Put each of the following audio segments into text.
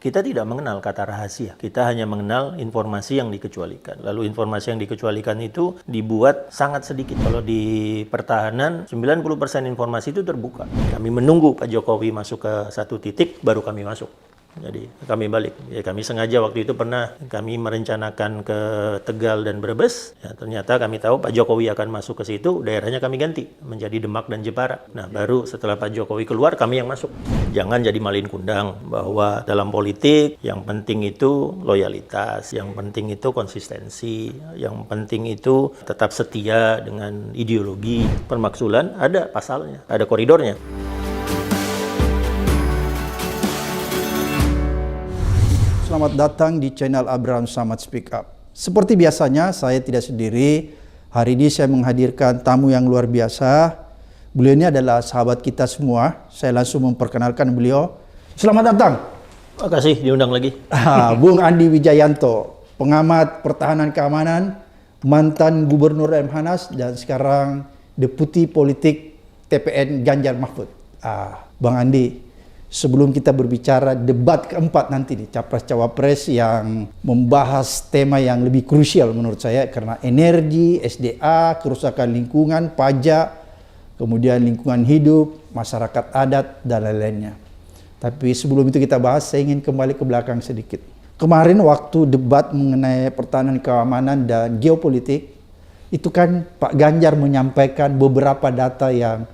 Kita tidak mengenal kata rahasia. Kita hanya mengenal informasi yang dikecualikan. Lalu informasi yang dikecualikan itu dibuat sangat sedikit. Kalau di pertahanan, 90% informasi itu terbuka. Kami menunggu Pak Jokowi masuk ke satu titik, baru kami masuk. Jadi kami balik. Ya, kami sengaja waktu itu pernah kami merencanakan ke Tegal dan Brebes. Ya, ternyata kami tahu Pak Jokowi akan masuk ke situ, daerahnya kami ganti menjadi Demak dan Jepara. Nah, baru setelah Pak Jokowi keluar, kami yang masuk. Jangan jadi malin kundang bahwa dalam politik yang penting itu loyalitas, yang penting itu konsistensi, yang penting itu tetap setia dengan ideologi. Permaksulan ada pasalnya, ada koridornya. Selamat datang di channel Abraham Samad Speak Up. Seperti biasanya, saya tidak sendiri. Hari ini saya menghadirkan tamu yang luar biasa. Beliau ini adalah sahabat kita semua. Saya langsung memperkenalkan beliau. Selamat datang. Terima kasih diundang lagi. Bung Andi Wijayanto, pengamat pertahanan keamanan, mantan Gubernur Lemhanas, dan sekarang Deputi Politik TPN Ganjar Mahfud. Bang Andi, sebelum kita berbicara debat keempat nanti nih, Capres-Cawapres yang membahas tema yang lebih krusial menurut saya, karena energi, SDA, kerusakan lingkungan, pajak, kemudian lingkungan hidup, masyarakat adat, dan lain-lainnya. Tapi sebelum itu kita bahas, saya ingin kembali ke belakang sedikit. Kemarin waktu debat mengenai pertahanan keamanan dan geopolitik, itu kan Pak Ganjar menyampaikan beberapa data yang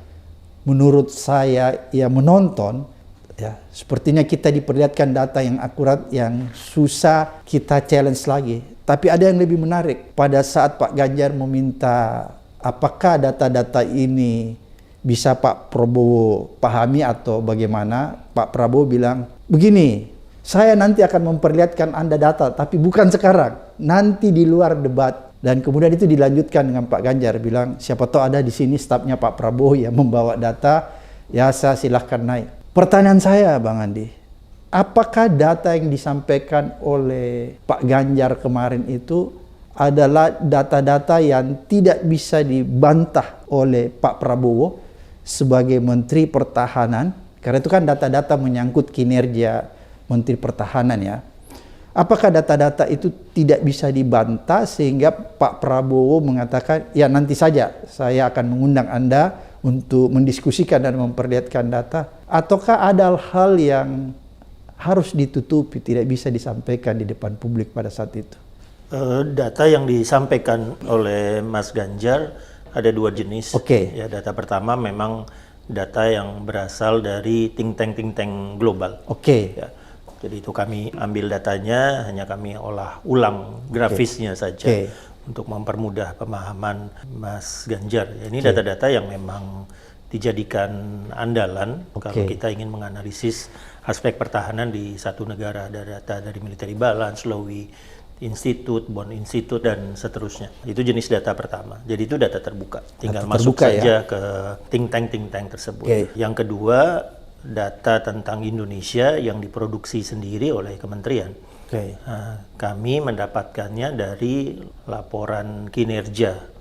menurut saya yang menonton, ya, sepertinya kita diperlihatkan data yang akurat, yang susah kita challenge lagi. Tapi ada yang lebih menarik. Pada saat Pak Ganjar meminta apakah data-data ini bisa Pak Prabowo pahami atau bagaimana, Pak Prabowo bilang, begini, saya nanti akan memperlihatkan Anda data, tapi bukan sekarang, nanti di luar debat. Dan kemudian itu dilanjutkan dengan Pak Ganjar, bilang, siapa tahu ada di sini stafnya Pak Prabowo yang membawa data, ya saya silahkan naik. Pertanyaan saya, Bang Andi, apakah data yang disampaikan oleh Pak Ganjar kemarin itu adalah data-data yang tidak bisa dibantah oleh Pak Prabowo sebagai Menteri Pertahanan? Karena itu kan data-data menyangkut kinerja Menteri Pertahanan, ya. Apakah data-data itu tidak bisa dibantah sehingga Pak Prabowo mengatakan, ya nanti saja saya akan mengundang Anda untuk mendiskusikan dan memperlihatkan data? Ataukah ada hal yang harus ditutupi, tidak bisa disampaikan di depan publik pada saat itu? Data yang disampaikan oleh Mas Ganjar ada dua jenis. Ya, data pertama memang data yang berasal dari think tank global. Ya, jadi itu kami ambil datanya, hanya kami olah ulang grafisnya saja untuk mempermudah pemahaman Mas Ganjar. Ini data-data yang memang dijadikan andalan kalau kita ingin menganalisis aspek pertahanan di satu negara. Ada data dari Military Balance, Lowy Institute, Bond Institute, dan seterusnya. Itu jenis data pertama. Jadi itu data terbuka. Tinggal masuk saja ke think tank tersebut. Yang kedua, data tentang Indonesia yang diproduksi sendiri oleh kementerian. Kami mendapatkannya dari laporan kinerja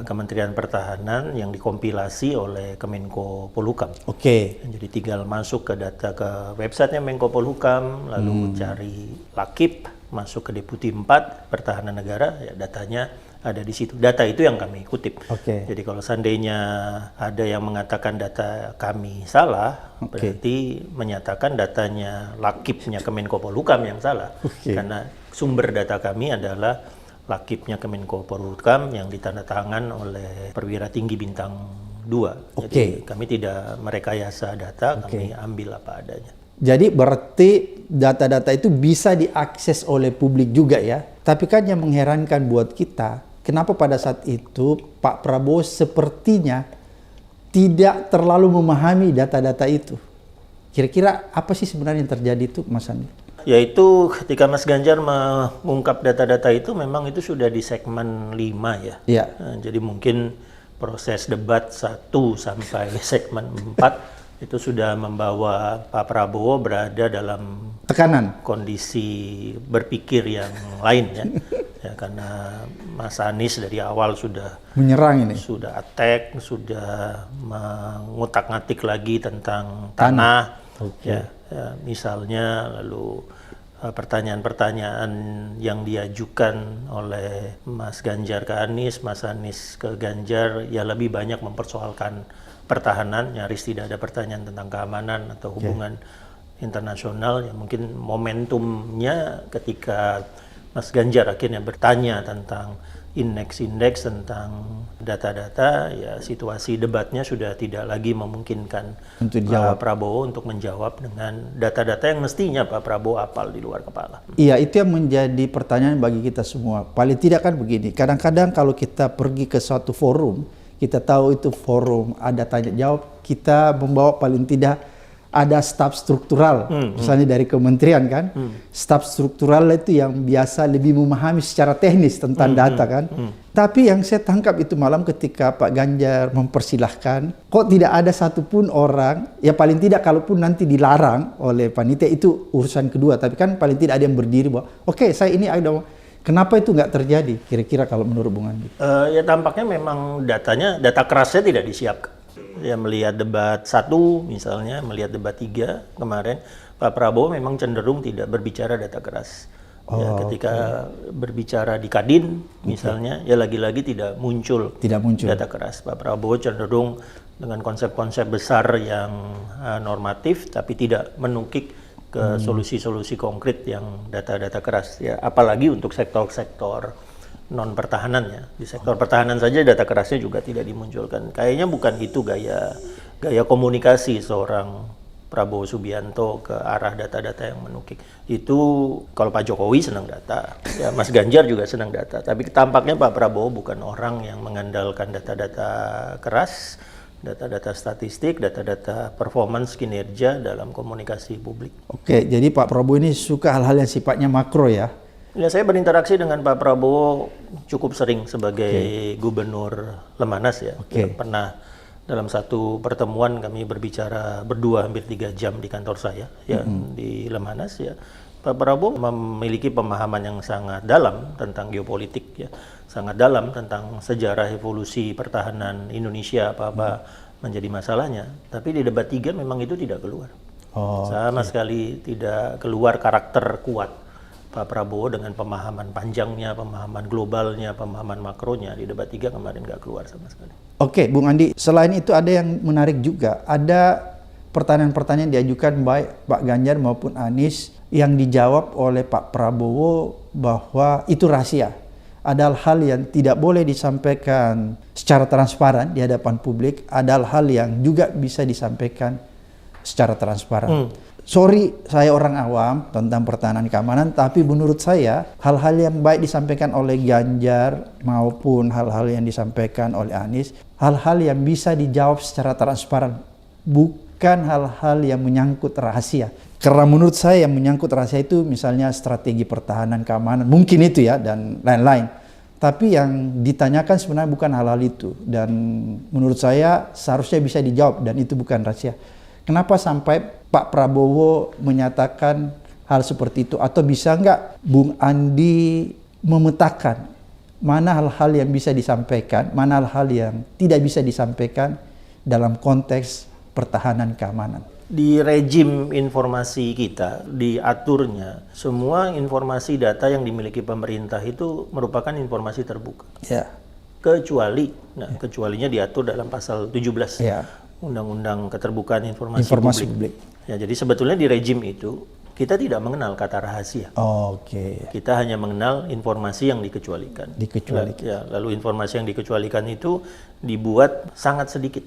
Kementerian Pertahanan yang dikompilasi oleh Kemenko Polhukam. Jadi tinggal masuk ke data ke websitenya Menko Polhukam, lalu cari Lakip, masuk ke Deputi 4 Pertahanan Negara, ya datanya ada di situ. Data itu yang kami kutip. Jadi kalau seandainya ada yang mengatakan data kami salah, berarti menyatakan datanya Lakipnya Kemenko Polhukam yang salah. Karena sumber data kami adalah Lakipnya Kemenko Polhukam yang ditandatangan oleh perwira tinggi bintang 2. Jadi kami tidak merekayasa data, kami ambil apa adanya. Jadi berarti data-data itu bisa diakses oleh publik juga, ya. Tapi kan yang mengherankan buat kita, kenapa pada saat itu Pak Prabowo sepertinya tidak terlalu memahami data-data itu? Kira-kira apa sih sebenarnya yang terjadi itu, Mas Andi? Yaitu ketika Mas Ganjar mengungkap data-data itu, memang itu sudah di segmen 5 ya. Jadi mungkin proses debat 1 sampai segmen 4 itu sudah membawa Pak Prabowo berada dalam tekanan, kondisi berpikir yang lain ya. Ya, karena Mas Anies dari awal sudah menyerang ini, sudah attack, sudah mengutak-ngatik lagi tentang tanah. Ya, Ya, misalnya lalu pertanyaan-pertanyaan yang diajukan oleh Mas Ganjar ke Anies, Mas Anies ke Ganjar, ya lebih banyak mempersoalkan pertahanan, nyaris tidak ada pertanyaan tentang keamanan atau hubungan internasional. Ya mungkin momentumnya ketika Mas Ganjar akhirnya bertanya tentang indeks-indeks, tentang data-data, ya situasi debatnya sudah tidak lagi memungkinkan Pak Prabowo untuk menjawab dengan data-data yang mestinya Pak Prabowo hafal di luar kepala. Iya, itu yang menjadi pertanyaan bagi kita semua. Paling tidak kan begini, kadang-kadang kalau kita pergi ke suatu forum, kita tahu itu forum, ada tanya jawab, kita membawa paling tidak ada staf struktural, misalnya dari kementerian kan, staf struktural itu yang biasa lebih memahami secara teknis tentang data kan. Tapi yang saya tangkap itu malam ketika Pak Ganjar mempersilahkan, kok tidak ada satupun orang, ya paling tidak kalaupun nanti dilarang oleh panitia itu urusan kedua, tapi kan paling tidak ada yang berdiri bahwa, oke, saya ini ada. Kenapa itu nggak terjadi? Kira-kira kalau menurut Bung Andi? Ya tampaknya memang data kerasnya tidak disiapkan. Ya melihat debat 1 misalnya, melihat debat 3 kemarin, Pak Prabowo memang cenderung tidak berbicara data keras. Ya, ketika berbicara di Kadin misalnya, ya lagi-lagi tidak muncul data keras. Pak Prabowo cenderung dengan konsep-konsep besar yang normatif, tapi tidak menukik ke solusi-solusi konkret yang data-data keras. Ya, apalagi untuk sektor-sektor non pertahanan ya. Di sektor pertahanan saja data kerasnya juga tidak dimunculkan. Kayaknya bukan itu gaya komunikasi seorang Prabowo Subianto ke arah data-data yang menukik. Itu kalau Pak Jokowi senang data, ya Mas Ganjar juga senang data. Tapi tampaknya Pak Prabowo bukan orang yang mengandalkan data-data keras, data-data statistik, data-data performance kinerja dalam komunikasi publik. Oke, jadi Pak Prabowo ini suka hal-hal yang sifatnya makro ya? Ya, saya berinteraksi dengan Pak Prabowo cukup sering sebagai Gubernur Lemanas ya. Pernah dalam satu pertemuan kami berbicara berdua hampir 3 jam di kantor saya ya di Lemanas ya. Pak Prabowo memiliki pemahaman yang sangat dalam tentang geopolitik ya, sangat dalam tentang sejarah evolusi pertahanan Indonesia, apa-apa menjadi masalahnya. Tapi di debat 3 memang itu tidak keluar. Sama sekali tidak keluar karakter kuat Pak Prabowo dengan pemahaman panjangnya, pemahaman globalnya, pemahaman makronya. Di debat 3 kemarin nggak keluar sama sekali. Oke, Bung Andi, selain itu ada yang menarik juga. Ada pertanyaan-pertanyaan diajukan baik Pak Ganjar maupun Anies yang dijawab oleh Pak Prabowo bahwa itu rahasia. Ada hal yang tidak boleh disampaikan secara transparan di hadapan publik. Ada hal yang juga bisa disampaikan secara transparan. Sorry, saya orang awam tentang pertahanan keamanan, tapi menurut saya hal-hal yang baik disampaikan oleh Ganjar maupun hal-hal yang disampaikan oleh Anies, hal-hal yang bisa dijawab secara transparan, bukan hal-hal yang menyangkut rahasia. Karena menurut saya yang menyangkut rahasia itu misalnya strategi pertahanan keamanan, mungkin itu ya, dan lain-lain. Tapi yang ditanyakan sebenarnya bukan hal-hal itu, dan menurut saya seharusnya bisa dijawab, dan itu bukan rahasia. Kenapa sampai Pak Prabowo menyatakan hal seperti itu? Atau bisa nggak Bung Andi memetakan mana hal-hal yang bisa disampaikan, mana hal-hal yang tidak bisa disampaikan dalam konteks pertahanan keamanan? Di rejim informasi kita, diaturnya, semua informasi data yang dimiliki pemerintah itu merupakan informasi terbuka. Ya. Kecuali, kecualinya diatur dalam pasal 17. Ya. Undang-Undang Keterbukaan Informasi Publik. Ya, jadi sebetulnya di rejim itu kita tidak mengenal kata rahasia. Kita hanya mengenal informasi yang dikecualikan. Lalu informasi yang dikecualikan itu dibuat sangat sedikit.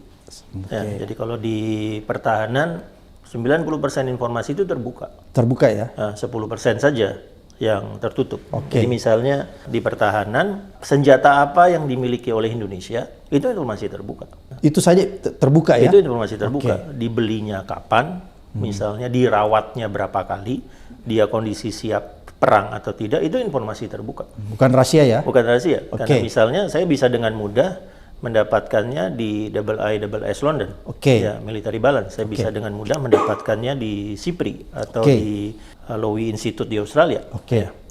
Ya, jadi kalau di pertahanan 90% informasi itu terbuka. Terbuka ya? 10% saja yang tertutup. Jadi misalnya di pertahanan, senjata apa yang dimiliki oleh Indonesia, itu informasi terbuka. Itu saja terbuka ya? Itu informasi terbuka. Dibelinya kapan, misalnya dirawatnya berapa kali, dia kondisi siap perang atau tidak, itu informasi terbuka. Bukan rahasia ya? Bukan rahasia. Karena misalnya saya bisa dengan mudah mendapatkannya di IIS London, ya, military balance. Saya bisa dengan mudah mendapatkannya di SIPRI atau di Lowy Institute di Australia.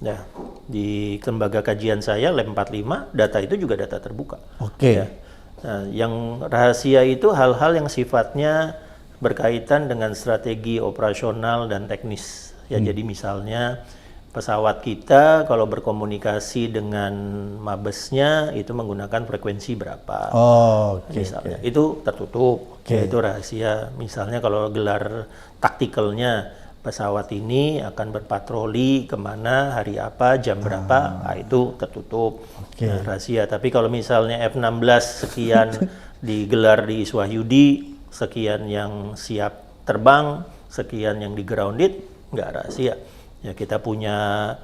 Ya, di lembaga kajian saya Lab 45, data itu juga data terbuka. Ya. Nah, yang rahasia itu hal-hal yang sifatnya berkaitan dengan strategi operasional dan teknis. Ya, jadi misalnya pesawat kita kalau berkomunikasi dengan mabesnya itu menggunakan frekuensi berapa. Misalnya itu tertutup, itu rahasia. Misalnya kalau gelar taktikalnya pesawat ini akan berpatroli kemana, hari apa, jam berapa, itu tertutup, rahasia. Tapi kalau misalnya F-16 sekian digelar di Iswahyudi, sekian yang siap terbang, sekian yang di grounded, nggak rahasia. Ya, kita punya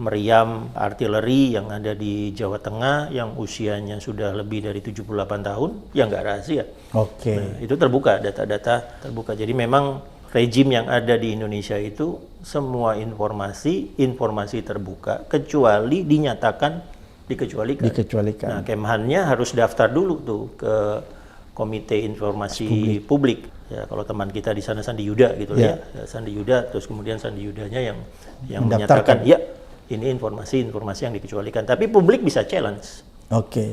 meriam artileri yang ada di Jawa Tengah yang usianya sudah lebih dari 78 tahun, ya nggak rahasia. Nah, itu terbuka, data-data terbuka. Jadi memang rejim yang ada di Indonesia itu semua informasi terbuka, kecuali dinyatakan dikecualikan. Nah, Kemhannya harus daftar dulu tuh ke Komite Informasi Publik. Ya, kalau teman kita di sana Sandi Yuda gitu ya, Sandi Yuda, terus kemudian Sandi Yudanya yang menyatakan ya ini informasi yang dikecualikan. Tapi publik bisa challenge.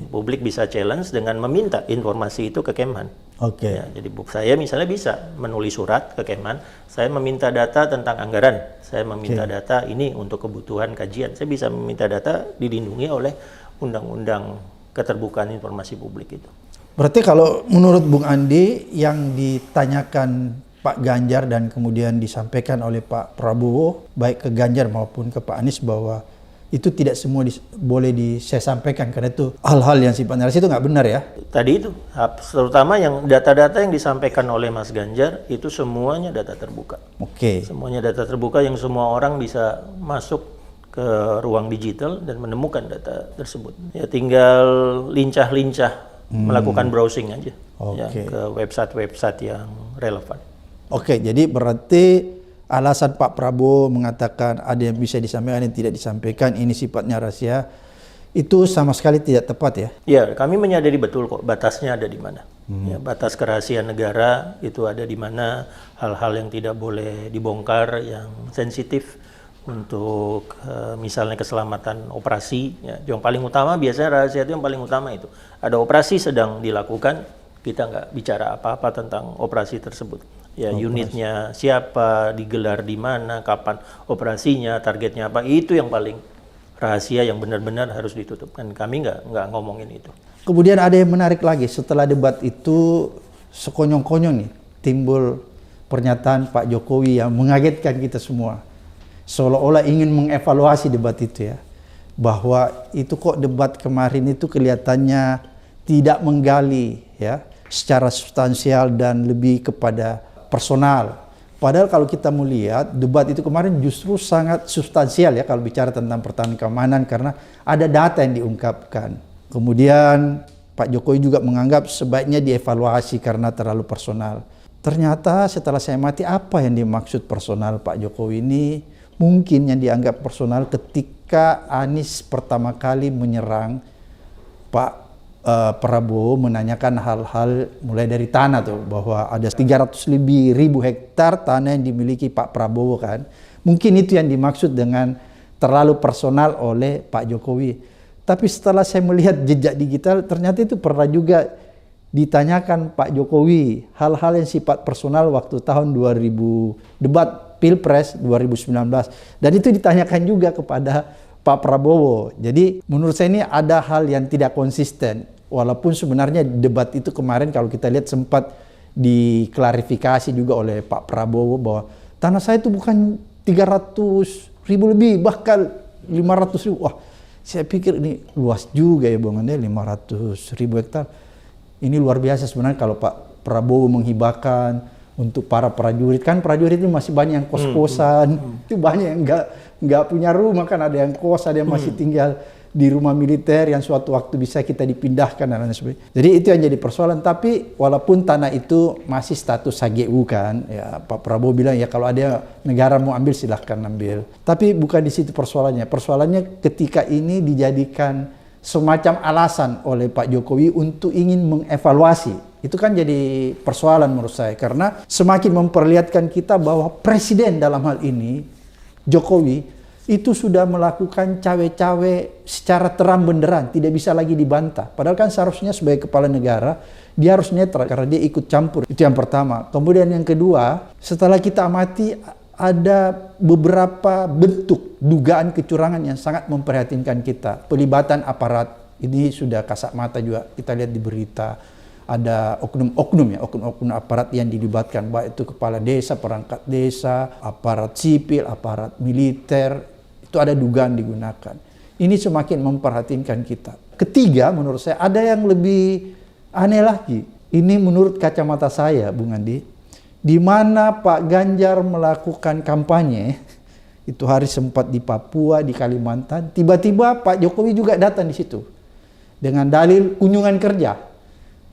Publik bisa challenge dengan meminta informasi itu ke Kemhan. Ya, jadi saya misalnya bisa menulis surat ke Kemhan, saya meminta data tentang anggaran, saya meminta data ini untuk kebutuhan kajian. Saya bisa meminta data dilindungi oleh Undang-Undang Keterbukaan Informasi Publik itu. Berarti kalau menurut Bung Andi yang ditanyakan Pak Ganjar dan kemudian disampaikan oleh Pak Prabowo, baik ke Ganjar maupun ke Pak Anies, bahwa itu tidak semua boleh saya sampaikan karena itu hal-hal yang sifatnya rahasia, itu nggak benar ya? Tadi itu, terutama yang data-data yang disampaikan oleh Mas Ganjar itu semuanya data terbuka. Semuanya data terbuka yang semua orang bisa masuk ke ruang digital dan menemukan data tersebut. Ya tinggal lincah-lincah melakukan browsing aja ya, ke website-website yang relevan. Jadi berarti alasan Pak Prabowo mengatakan ada yang bisa disampaikan, ada yang tidak disampaikan, ini sifatnya rahasia, itu sama sekali tidak tepat ya? Ya, kami menyadari betul kok batasnya ada di mana. Ya, batas kerahasiaan negara itu ada di mana, hal-hal yang tidak boleh dibongkar, yang sensitif untuk misalnya keselamatan operasi. Ya, yang paling utama biasanya rahasia itu yang paling utama itu. Ada operasi sedang dilakukan, kita nggak bicara apa-apa tentang operasi tersebut. Ya, unitnya siapa, digelar di mana, kapan operasinya, targetnya apa, itu yang paling rahasia yang benar-benar harus ditutup. Dan kami nggak ngomongin itu. Kemudian ada yang menarik lagi, setelah debat itu sekonyong-konyong nih, timbul pernyataan Pak Jokowi yang mengagetkan kita semua. Seolah-olah ingin mengevaluasi debat itu ya. Bahwa itu kok debat kemarin itu kelihatannya tidak menggali ya secara substansial dan lebih kepada personal. Padahal kalau kita melihat debat itu kemarin justru sangat substansial ya kalau bicara tentang pertahanan keamanan karena ada data yang diungkapkan. Kemudian Pak Jokowi juga menganggap sebaiknya dievaluasi karena terlalu personal. Ternyata setelah saya mati, apa yang dimaksud personal Pak Jokowi ini? Mungkin yang dianggap personal ketika Anies pertama kali menyerang Pak Prabowo, menanyakan hal-hal mulai dari tanah tuh, bahwa ada 300 lebih ribu hektar tanah yang dimiliki Pak Prabowo kan. Mungkin itu yang dimaksud dengan terlalu personal oleh Pak Jokowi. Tapi setelah saya melihat jejak digital, ternyata itu pernah juga ditanyakan Pak Jokowi hal-hal yang sifat personal waktu tahun 2000 debat Pilpres 2019, dan itu ditanyakan juga kepada Pak Prabowo. Jadi menurut saya ini ada hal yang tidak konsisten, walaupun sebenarnya debat itu kemarin kalau kita lihat sempat diklarifikasi juga oleh Pak Prabowo bahwa tanah saya itu bukan 300 ribu lebih, bahkan 500 ribu. Wah, saya pikir ini luas juga ya Bang Ande, 500 ribu hektar. Ini luar biasa sebenarnya kalau Pak Prabowo menghibahkan untuk para prajurit. Kan prajurit itu masih banyak yang kos-kosan, itu banyak yang nggak punya rumah, kan ada yang kos, ada yang masih tinggal di rumah militer yang suatu waktu bisa kita dipindahkan dan lain sebagainya. Jadi itu yang jadi persoalan. Tapi walaupun tanah itu masih status HGU kan, ya Pak Prabowo bilang ya kalau ada negara mau ambil silahkan ambil. Tapi bukan di situ persoalannya. Persoalannya ketika ini dijadikan semacam alasan oleh Pak Jokowi untuk ingin mengevaluasi. Itu kan jadi persoalan menurut saya, karena semakin memperlihatkan kita bahwa presiden dalam hal ini, Jokowi, itu sudah melakukan cawe-cawe secara terang benderang, tidak bisa lagi dibantah. Padahal kan seharusnya sebagai kepala negara, dia harus netral karena dia ikut campur. Itu yang pertama. Kemudian yang kedua, setelah kita amati, ada beberapa bentuk dugaan kecurangan yang sangat memprihatinkan kita. Pelibatan aparat, ini sudah kasat mata juga, kita lihat di berita. Ada oknum aparat yang dilibatkan, baik itu kepala desa, perangkat desa, aparat sipil, aparat militer, itu ada dugaan digunakan. Ini semakin memperhatinkan kita. Ketiga, menurut saya ada yang lebih aneh lagi. Ini menurut kacamata saya, Bung Andi, di mana Pak Ganjar melakukan kampanye, itu hari sempat di Papua, di Kalimantan, tiba-tiba Pak Jokowi juga datang di situ dengan dalil kunjungan kerja.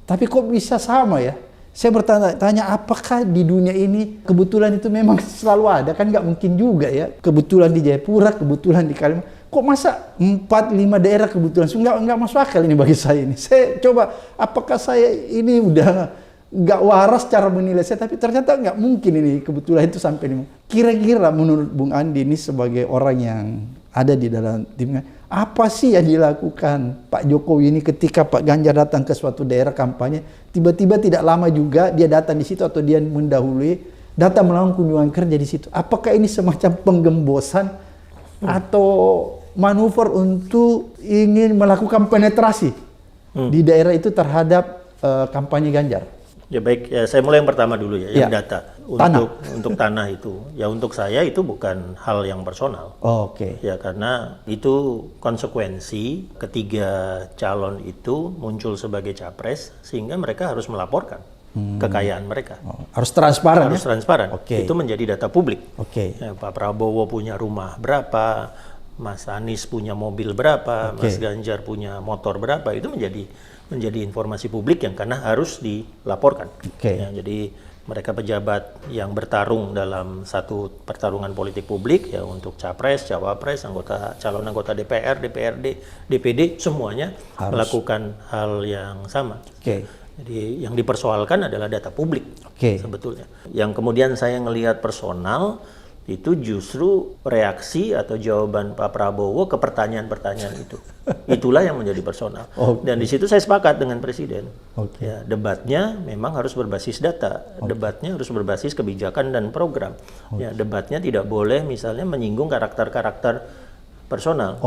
Tapi kok bisa sama ya? Saya bertanya-tanya, apakah di dunia ini kebetulan itu memang selalu ada? Kan nggak mungkin juga ya. Kebetulan di Jayapura, kebetulan di Kalimantan. Kok masa 4-5 daerah kebetulan? Nggak masuk akal ini bagi saya ini. Saya coba, apakah saya ini udah nggak waras cara menilai saya? Tapi ternyata nggak mungkin ini kebetulan itu sampai ini. Kira-kira menurut Bung Andi ini sebagai orang yang ada di dalam timnya, apa sih yang dilakukan Pak Jokowi ini ketika Pak Ganjar datang ke suatu daerah kampanye, tiba-tiba tidak lama juga dia datang di situ atau dia mendahului, datang melakukan kunjungan kerja di situ. Apakah ini semacam penggembosan atau manuver untuk ingin melakukan penetrasi di daerah itu terhadap kampanye Ganjar? Ya baik, ya, saya mulai yang pertama dulu ya, yang data. Tanah. Untuk tanah itu, ya untuk saya itu bukan hal yang personal. Oh, oke. Ya karena itu konsekuensi ketiga calon itu muncul sebagai capres, sehingga mereka harus melaporkan kekayaan mereka. Harus transparan. Harus transparan. Oke. Itu menjadi data publik. Oke. Ya, Pak Prabowo punya rumah berapa, Mas Anies punya mobil berapa, Mas Ganjar punya motor berapa, itu menjadi informasi publik yang karena harus dilaporkan. Ya, jadi mereka pejabat yang bertarung dalam satu pertarungan politik publik ya untuk capres, cawapres, calon anggota DPR, DPRD, DPD semuanya harus melakukan hal yang sama. Jadi yang dipersoalkan adalah data publik sebetulnya. Yang kemudian saya ngelihat personal itu justru reaksi atau jawaban Pak Prabowo ke pertanyaan-pertanyaan itu. Itulah yang menjadi personal. Dan di situ saya sepakat dengan Presiden. Ya, debatnya memang harus berbasis data. Debatnya harus berbasis kebijakan dan program. Ya, debatnya tidak boleh misalnya menyinggung karakter-karakter personal.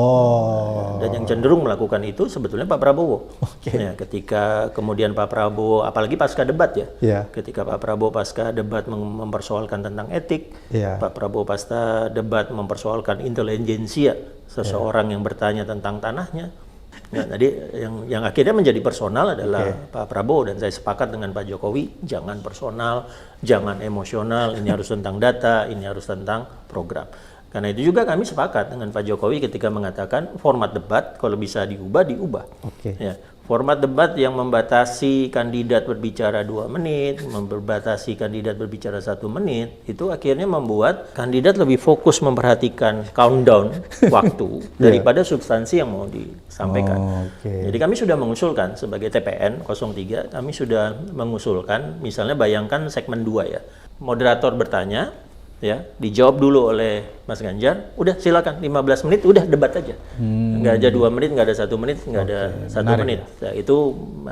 Dan yang cenderung melakukan itu sebetulnya Pak Prabowo. Ya, ketika kemudian Pak Prabowo, apalagi pasca debat ya, ketika Pak Prabowo pasca debat mempersoalkan tentang etik, Pak Prabowo pasca debat mempersoalkan intelijensia seseorang yang bertanya tentang tanahnya. Ya, tadi yang akhirnya menjadi personal adalah Pak Prabowo, dan saya sepakat dengan Pak Jokowi, jangan personal, jangan emosional, ini harus tentang data, ini harus tentang program. Karena itu juga kami sepakat dengan Pak Jokowi ketika mengatakan format debat kalau bisa diubah. Ya, format debat yang membatasi kandidat berbicara 2 menit, membatasi kandidat berbicara 1 menit, itu akhirnya membuat kandidat lebih fokus memperhatikan countdown waktu daripada substansi yang mau disampaikan. Jadi kami sudah mengusulkan sebagai TPN 03, kami sudah mengusulkan, misalnya bayangkan segmen 2 ya, moderator bertanya, ya dijawab dulu oleh Mas Ganjar, udah silakan 15 menit udah debat aja, nggak ada 2 menit, nggak ada 1 menit, nggak ada 1 menit. Ya, itu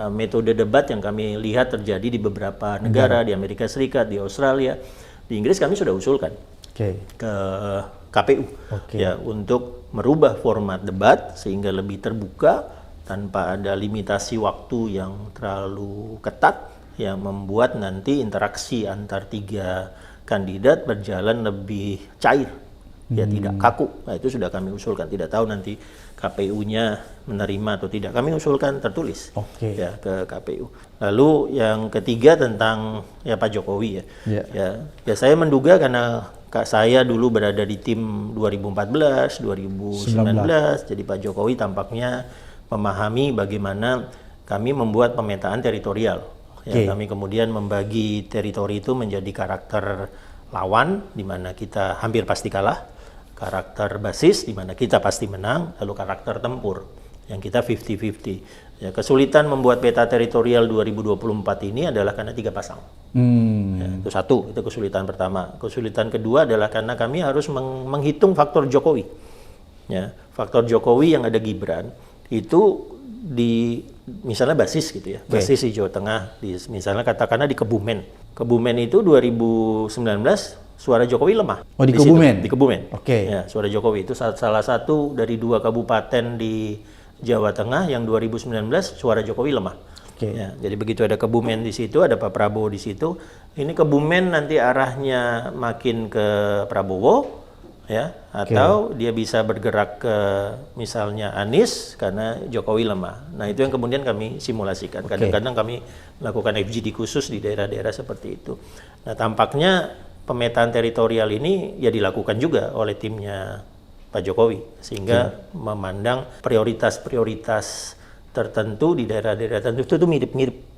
metode debat yang kami lihat terjadi di beberapa negara, di Amerika Serikat, di Australia, di Inggris kami sudah usulkan ke KPU ya untuk merubah format debat sehingga lebih terbuka tanpa ada limitasi waktu yang terlalu ketat yang membuat nanti interaksi antar 3 kandidat berjalan lebih cair, ya tidak kaku. Nah itu sudah kami usulkan, tidak tahu nanti KPU-nya menerima atau tidak. Kami usulkan tertulis ya ke KPU. Lalu yang ketiga tentang ya Pak Jokowi ya saya menduga karena saya dulu berada di tim 2014, 2019, jadi Pak Jokowi tampaknya memahami bagaimana kami membuat pemetaan teritorial. Ya, kami kemudian membagi teritori itu menjadi karakter lawan, di mana kita hampir pasti kalah, karakter basis, di mana kita pasti menang, lalu karakter tempur, yang kita 50-50. Ya, kesulitan membuat peta teritorial 2024 ini adalah karena 3 pasang. Ya, itu satu, itu kesulitan pertama. Kesulitan kedua adalah karena kami harus menghitung faktor Jokowi. Ya, faktor Jokowi yang ada Gibran itu di misalnya basis gitu ya, basis di Jawa Tengah, misalnya katakanlah di Kebumen. Kebumen itu 2019 suara Jokowi lemah. Oh, di Kebumen? Di Kebumen. Oke. Ya, suara Jokowi itu salah satu dari 2 kabupaten di Jawa Tengah yang 2019 suara Jokowi lemah. Ya, jadi begitu ada Kebumen di situ, ada Pak Prabowo di situ. Ini Kebumen nanti arahnya makin ke Prabowo, ya, atau dia bisa bergerak ke misalnya Anies karena Jokowi lemah. Nah, itu yang kemudian kami simulasikan. Kadang-kadang kami lakukan FGD khusus di daerah-daerah seperti itu. Nah, tampaknya pemetaan teritorial ini ya dilakukan juga oleh timnya Pak Jokowi, sehingga memandang prioritas-prioritas tertentu di daerah-daerah tertentu itu mirip-mirip.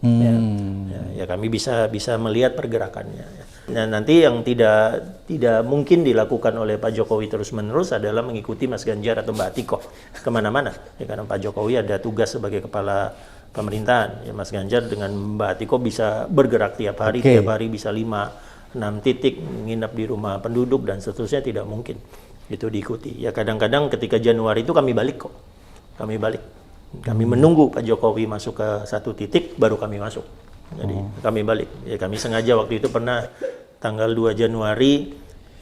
Ya, kami bisa melihat pergerakannya. Ya. Nah, nanti yang tidak mungkin dilakukan oleh Pak Jokowi terus-menerus adalah mengikuti Mas Ganjar atau Mbak Atikoh kemana-mana. Ya, karena Pak Jokowi ada tugas sebagai kepala pemerintahan. Ya, Mas Ganjar dengan Mbak Atikoh bisa bergerak tiap hari bisa 5-6 titik, nginap di rumah penduduk dan seterusnya, tidak mungkin itu diikuti. Ya, kadang-kadang ketika Januari itu kami balik kok. Kami menunggu Pak Jokowi masuk ke satu titik, baru kami masuk. Jadi kami balik. Ya, kami sengaja waktu itu pernah tanggal 2 Januari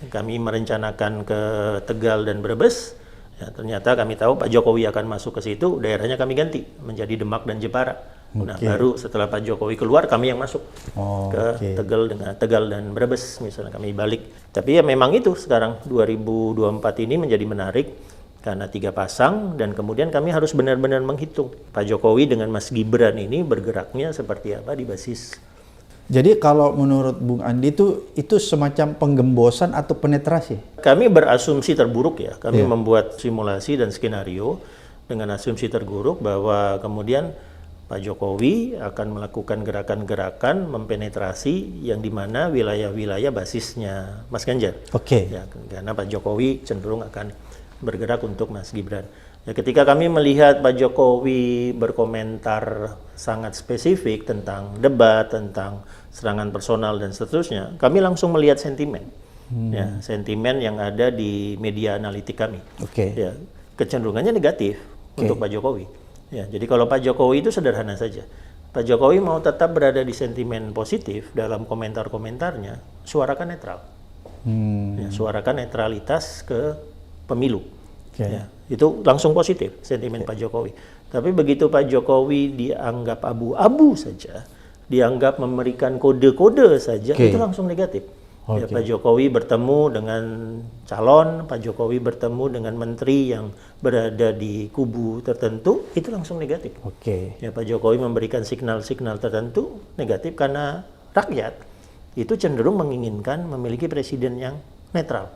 kami merencanakan ke Tegal dan Brebes. Ya, ternyata kami tahu Pak Jokowi akan masuk ke situ, daerahnya kami ganti menjadi Demak dan Jepara. Nah, baru setelah Pak Jokowi keluar, kami yang masuk ke Tegal dan Brebes, misalnya kami balik. Tapi ya memang itu sekarang 2024 ini menjadi menarik. Karena 3 pasang, dan kemudian kami harus benar-benar menghitung Pak Jokowi dengan Mas Gibran ini bergeraknya seperti apa di basis. Jadi kalau menurut Bung Andi itu semacam penggembosan atau penetrasi? Kami berasumsi terburuk ya, kami membuat simulasi dan skenario dengan asumsi terburuk bahwa kemudian Pak Jokowi akan melakukan gerakan-gerakan mempenetrasi yang dimana wilayah-wilayah basisnya Mas Ganjar. Ya, karena Pak Jokowi cenderung akan bergerak untuk Mas Gibran. Ya, ketika kami melihat Pak Jokowi berkomentar sangat spesifik tentang debat, tentang serangan personal dan seterusnya, kami langsung melihat sentimen. Ya, sentimen yang ada di media analitik kami. Ya, kecenderungannya negatif untuk Pak Jokowi. Ya, jadi kalau Pak Jokowi itu sederhana saja. Pak Jokowi mau tetap berada di sentimen positif dalam komentar-komentarnya, suarakan netral. Ya, suarakan netralitas ke pemilu. Ya, itu langsung positif sentimen Pak Jokowi. Tapi begitu Pak Jokowi dianggap abu-abu saja, dianggap memberikan kode-kode saja, itu langsung negatif. Ya, Pak Jokowi bertemu dengan calon, Pak Jokowi bertemu dengan menteri yang berada di kubu tertentu, itu langsung negatif. Ya, Pak Jokowi memberikan signal-signal tertentu negatif karena rakyat itu cenderung menginginkan memiliki presiden yang netral.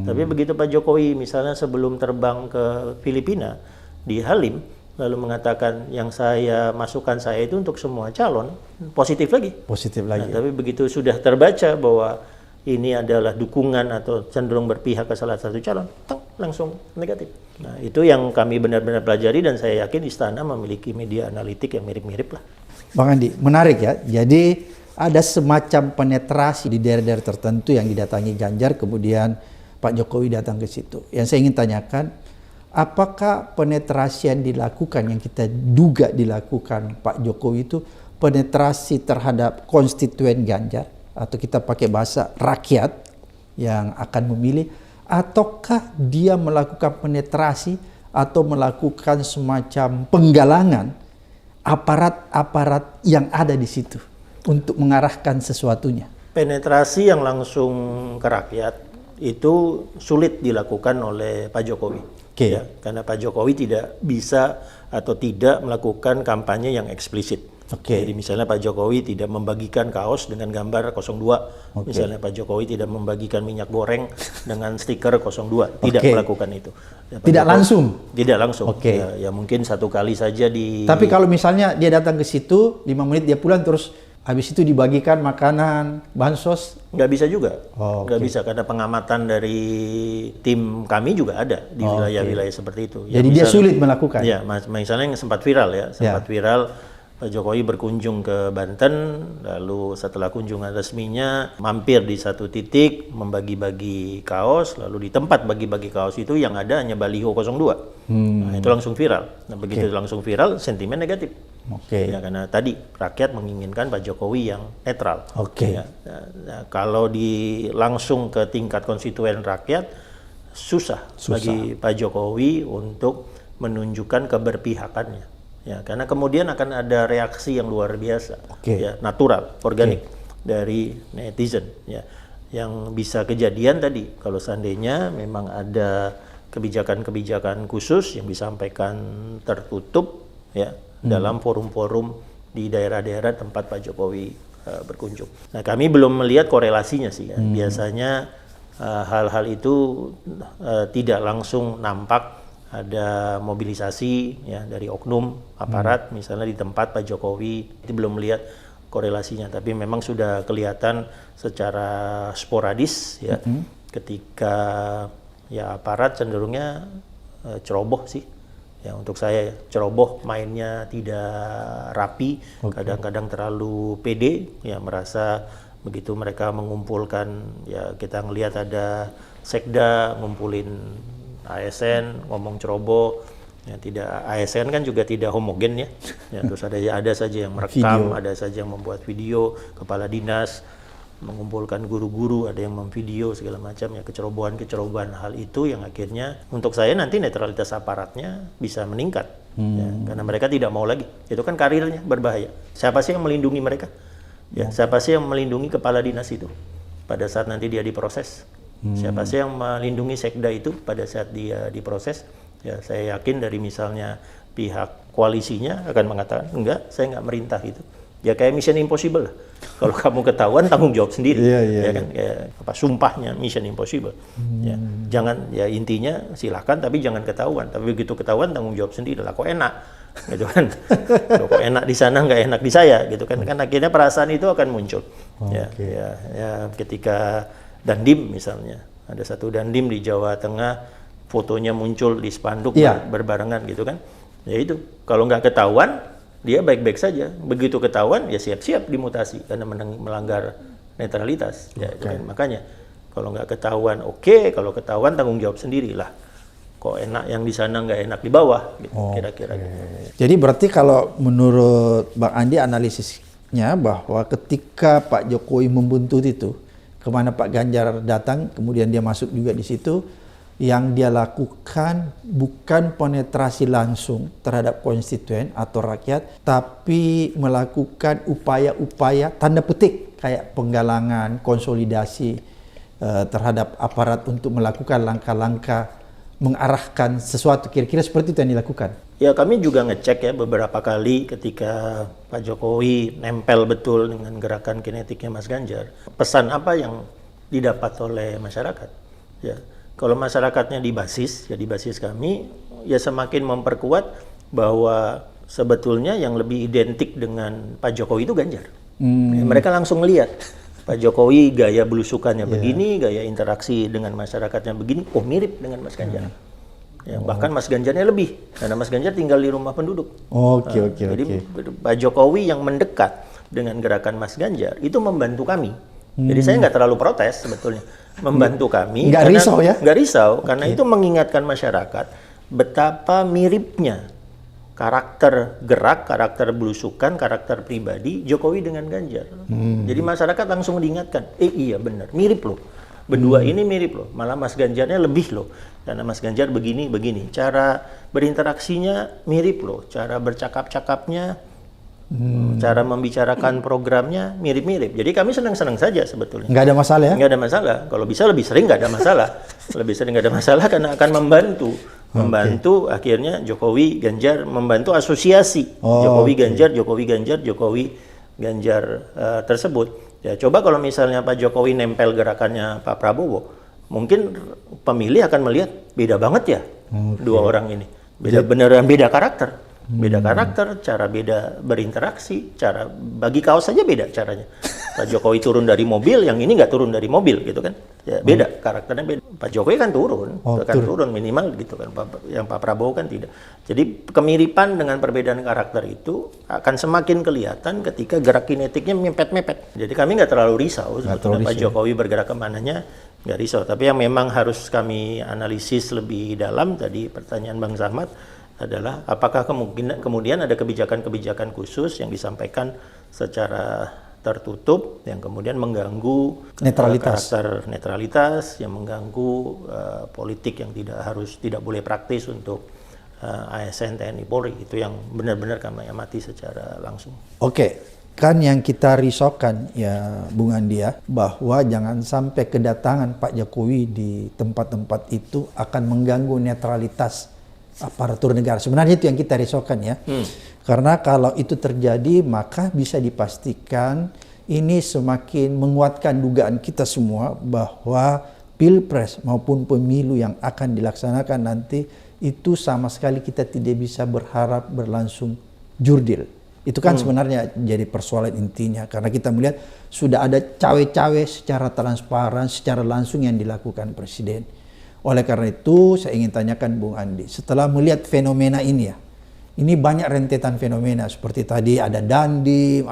Tapi begitu Pak Jokowi misalnya sebelum terbang ke Filipina di Halim lalu mengatakan yang saya masukkan saya itu untuk semua calon, positif lagi. Nah, tapi begitu sudah terbaca bahwa ini adalah dukungan atau cenderung berpihak ke salah satu calon, langsung negatif. Nah, itu yang kami benar-benar pelajari dan saya yakin Istana memiliki media analitik yang mirip-mirip lah. Bang Andi, menarik ya. Jadi ada semacam penetrasi di daerah-daerah tertentu yang didatangi Ganjar, kemudian Pak Jokowi datang ke situ. Yang saya ingin tanyakan, apakah penetrasi yang dilakukan, yang kita duga dilakukan Pak Jokowi itu penetrasi terhadap konstituen Ganjar, atau kita pakai bahasa rakyat yang akan memilih, ataukah dia melakukan penetrasi atau melakukan semacam penggalangan aparat-aparat yang ada di situ untuk mengarahkan sesuatunya? Penetrasi yang langsung ke rakyat itu sulit dilakukan oleh Pak Jokowi. Ya, karena Pak Jokowi tidak bisa atau tidak melakukan kampanye yang eksplisit. Jadi misalnya Pak Jokowi tidak membagikan kaos dengan gambar 02. Misalnya Pak Jokowi tidak membagikan minyak goreng dengan stiker 02. Tidak melakukan itu. Ya, tidak Jokowi, langsung? Tidak langsung. Ya mungkin satu kali saja di... Tapi kalau misalnya dia datang ke situ, 5 menit dia pulang terus habis itu dibagikan makanan, bansos? Nggak bisa juga. Nggak bisa, karena pengamatan dari tim kami juga ada di wilayah-wilayah seperti itu. Jadi misalnya, dia sulit melakukan? Ya, misalnya yang sempat viral ya. Sempat viral Pak Jokowi berkunjung ke Banten, lalu setelah kunjungan resminya mampir di satu titik, membagi-bagi kaos, lalu di tempat bagi-bagi kaos itu yang ada hanya baliho 02. Nah, itu langsung viral. Nah, begitu langsung viral, sentimen negatif. Ya, karena tadi rakyat menginginkan Pak Jokowi yang netral. Ya, nah, kalau langsung ke tingkat konstituen rakyat, susah bagi Pak Jokowi untuk menunjukkan keberpihakannya. Ya, karena kemudian akan ada reaksi yang luar biasa, ya, natural, organik dari netizen, ya, yang bisa kejadian tadi kalau seandainya memang ada kebijakan-kebijakan khusus yang disampaikan tertutup, ya, dalam forum-forum di daerah-daerah tempat Pak Jokowi berkunjung. Nah, kami belum melihat korelasinya sih, ya. Biasanya hal-hal itu tidak langsung nampak. Ada mobilisasi, ya, dari oknum aparat misalnya di tempat Pak Jokowi, itu belum melihat korelasinya, tapi memang sudah kelihatan secara sporadis, ya, ketika ya aparat cenderungnya ceroboh sih, ya, untuk saya ceroboh, mainnya tidak rapi, kadang-kadang terlalu pede, ya, merasa begitu mereka mengumpulkan, ya, kita ngelihat ada sekda ngumpulin ASN ngomong ceroboh, ya, tidak, ASN kan juga tidak homogen, ya, ya, terus ada saja yang merekam, ada saja yang membuat video, kepala dinas mengumpulkan guru-guru, ada yang memvideo segala macam, ya, kecerobohan hal itu yang akhirnya untuk saya nanti netralitas aparatnya bisa meningkat, ya, karena mereka tidak mau lagi, itu kan karirnya berbahaya. Siapa sih yang melindungi mereka? Ya, siapa sih yang melindungi kepala dinas itu pada saat nanti dia diproses? Siapa sih yang melindungi sekda itu pada saat dia diproses? Ya, saya yakin dari misalnya pihak koalisinya akan mengatakan, enggak, saya nggak merintah itu. Ya kayak Mission Impossible lah. Kalau kamu ketahuan, tanggung jawab sendiri. Ya kan, kayak apa, sumpahnya Mission Impossible. Ya, jangan, ya intinya silahkan, tapi jangan ketahuan. Tapi begitu ketahuan, tanggung jawab sendiri. Lah kok enak, gitu kan? Kok enak di sana, nggak enak di saya, gitu kan? Kan akhirnya perasaan itu akan muncul. Ya, ketika Dandim misalnya, ada satu Dandim di Jawa Tengah, fotonya muncul di spanduk berbarengan gitu kan. Ya itu, kalau nggak ketahuan, dia baik-baik saja. Begitu ketahuan, ya siap-siap dimutasi karena melanggar netralitas. Ya, kan? Makanya kalau nggak ketahuan, kalau ketahuan tanggung jawab sendiri lah. Kok enak yang di sana, nggak enak di bawah, gitu, kira-kira. Jadi berarti kalau menurut Bang Andi analisisnya bahwa ketika Pak Jokowi membuntut itu, kemana Pak Ganjar datang, kemudian dia masuk juga di situ, yang dia lakukan bukan penetrasi langsung terhadap konstituen atau rakyat, tapi melakukan upaya-upaya tanda petik kayak penggalangan, konsolidasi terhadap aparat untuk melakukan langkah-langkah mengarahkan sesuatu, kira-kira seperti itu yang dilakukan. Ya, kami juga ngecek ya beberapa kali ketika Pak Jokowi nempel betul dengan gerakan kinetiknya Mas Ganjar. Pesan apa yang didapat oleh masyarakat? Ya, kalau masyarakatnya di basis kami, ya semakin memperkuat bahwa sebetulnya yang lebih identik dengan Pak Jokowi itu Ganjar. Ya, mereka langsung melihat Pak Jokowi gaya belusukannya begini, gaya interaksi dengan masyarakatnya begini, oh mirip dengan Mas Ganjar. Ya, bahkan Mas Ganjarnya lebih, karena Mas Ganjar tinggal di rumah penduduk. Jadi Pak Jokowi yang mendekat dengan gerakan Mas Ganjar itu membantu kami. Jadi saya nggak terlalu protes sebetulnya, membantu kami. Nggak risau ya? Nggak risau, karena itu mengingatkan masyarakat betapa miripnya karakter gerak, karakter belusukan, karakter pribadi Jokowi dengan Ganjar. Jadi masyarakat langsung diingatkan, iya benar, mirip loh. Berdua ini mirip loh, malah Mas Ganjarnya lebih loh. Karena Mas Ganjar begini, cara berinteraksinya mirip loh, cara bercakap-cakapnya, cara membicarakan programnya mirip-mirip. Jadi kami senang-senang saja sebetulnya. Nggak ada masalah ya? Nggak ada masalah. Kalau bisa lebih sering nggak ada masalah. Lebih sering nggak ada masalah karena akan membantu akhirnya Jokowi Ganjar membantu asosiasi Jokowi Ganjar tersebut. Ya coba kalau misalnya Pak Jokowi nempel gerakannya Pak Prabowo, mungkin pemilih akan melihat beda banget ya dua orang ini. Beneran beda karakter. Beda karakter, cara beda berinteraksi, cara bagi kaos saja beda caranya. Pak Jokowi turun dari mobil, yang ini nggak turun dari mobil gitu kan. Ya, beda, karakternya beda. Pak Jokowi kan turun minimal gitu kan. Yang Pak Prabowo kan tidak. Jadi kemiripan dengan perbedaan karakter itu akan semakin kelihatan ketika gerak kinetiknya mepet-mepet. Jadi kami nggak terlalu risau sebetulnya Pak Jokowi bergerak kemananya, nggak risau. Tapi yang memang harus kami analisis lebih dalam, tadi pertanyaan Bang Samad adalah apakah kemudian ada kebijakan-kebijakan khusus yang disampaikan secara tertutup yang kemudian mengganggu karakter netralitas, yang mengganggu politik yang tidak boleh praktis untuk ASN, TNI, Polri. Itu yang benar-benar kami amati secara langsung. Oke, kan yang kita risaukan ya Bung Andi ya, bahwa jangan sampai kedatangan Pak Jokowi di tempat-tempat itu akan mengganggu netralitas aparatur negara. Sebenarnya itu yang kita risaukan ya. Karena kalau itu terjadi, maka bisa dipastikan ini semakin menguatkan dugaan kita semua bahwa Pilpres maupun pemilu yang akan dilaksanakan nanti itu sama sekali kita tidak bisa berharap berlangsung jurdil. Itu kan sebenarnya jadi persoalan intinya, karena kita melihat sudah ada cawe-cawe secara transparan, secara langsung yang dilakukan Presiden. Oleh karena itu saya ingin tanyakan Bung Andi, setelah melihat fenomena ini ya, ini banyak rentetan fenomena seperti tadi ada Dandim,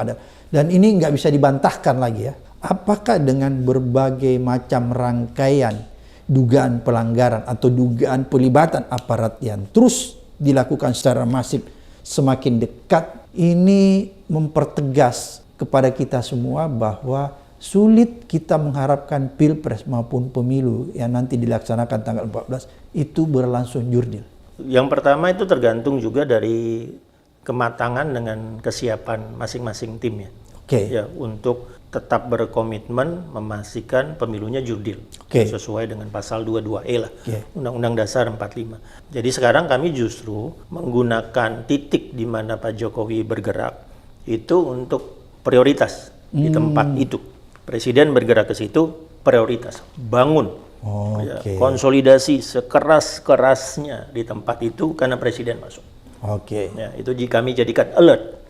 dan ini nggak bisa dibantahkan lagi ya. Apakah dengan berbagai macam rangkaian dugaan pelanggaran atau dugaan pelibatan aparat yang terus dilakukan secara masif semakin dekat, ini mempertegas kepada kita semua bahwa sulit kita mengharapkan Pilpres maupun pemilu yang nanti dilaksanakan tanggal 14 itu berlangsung jurdil? Yang pertama itu tergantung juga dari kematangan dengan kesiapan masing-masing timnya. Ya, untuk tetap berkomitmen memastikan pemilunya jurdil. Sesuai dengan pasal 22E lah, Undang-Undang Dasar 45. Jadi sekarang kami justru menggunakan titik di mana Pak Jokowi bergerak itu untuk prioritas di tempat itu. Presiden bergerak ke situ, prioritas. Bangun. Konsolidasi sekeras-kerasnya di tempat itu karena Presiden masuk. Ya, itu kami jadikan alert.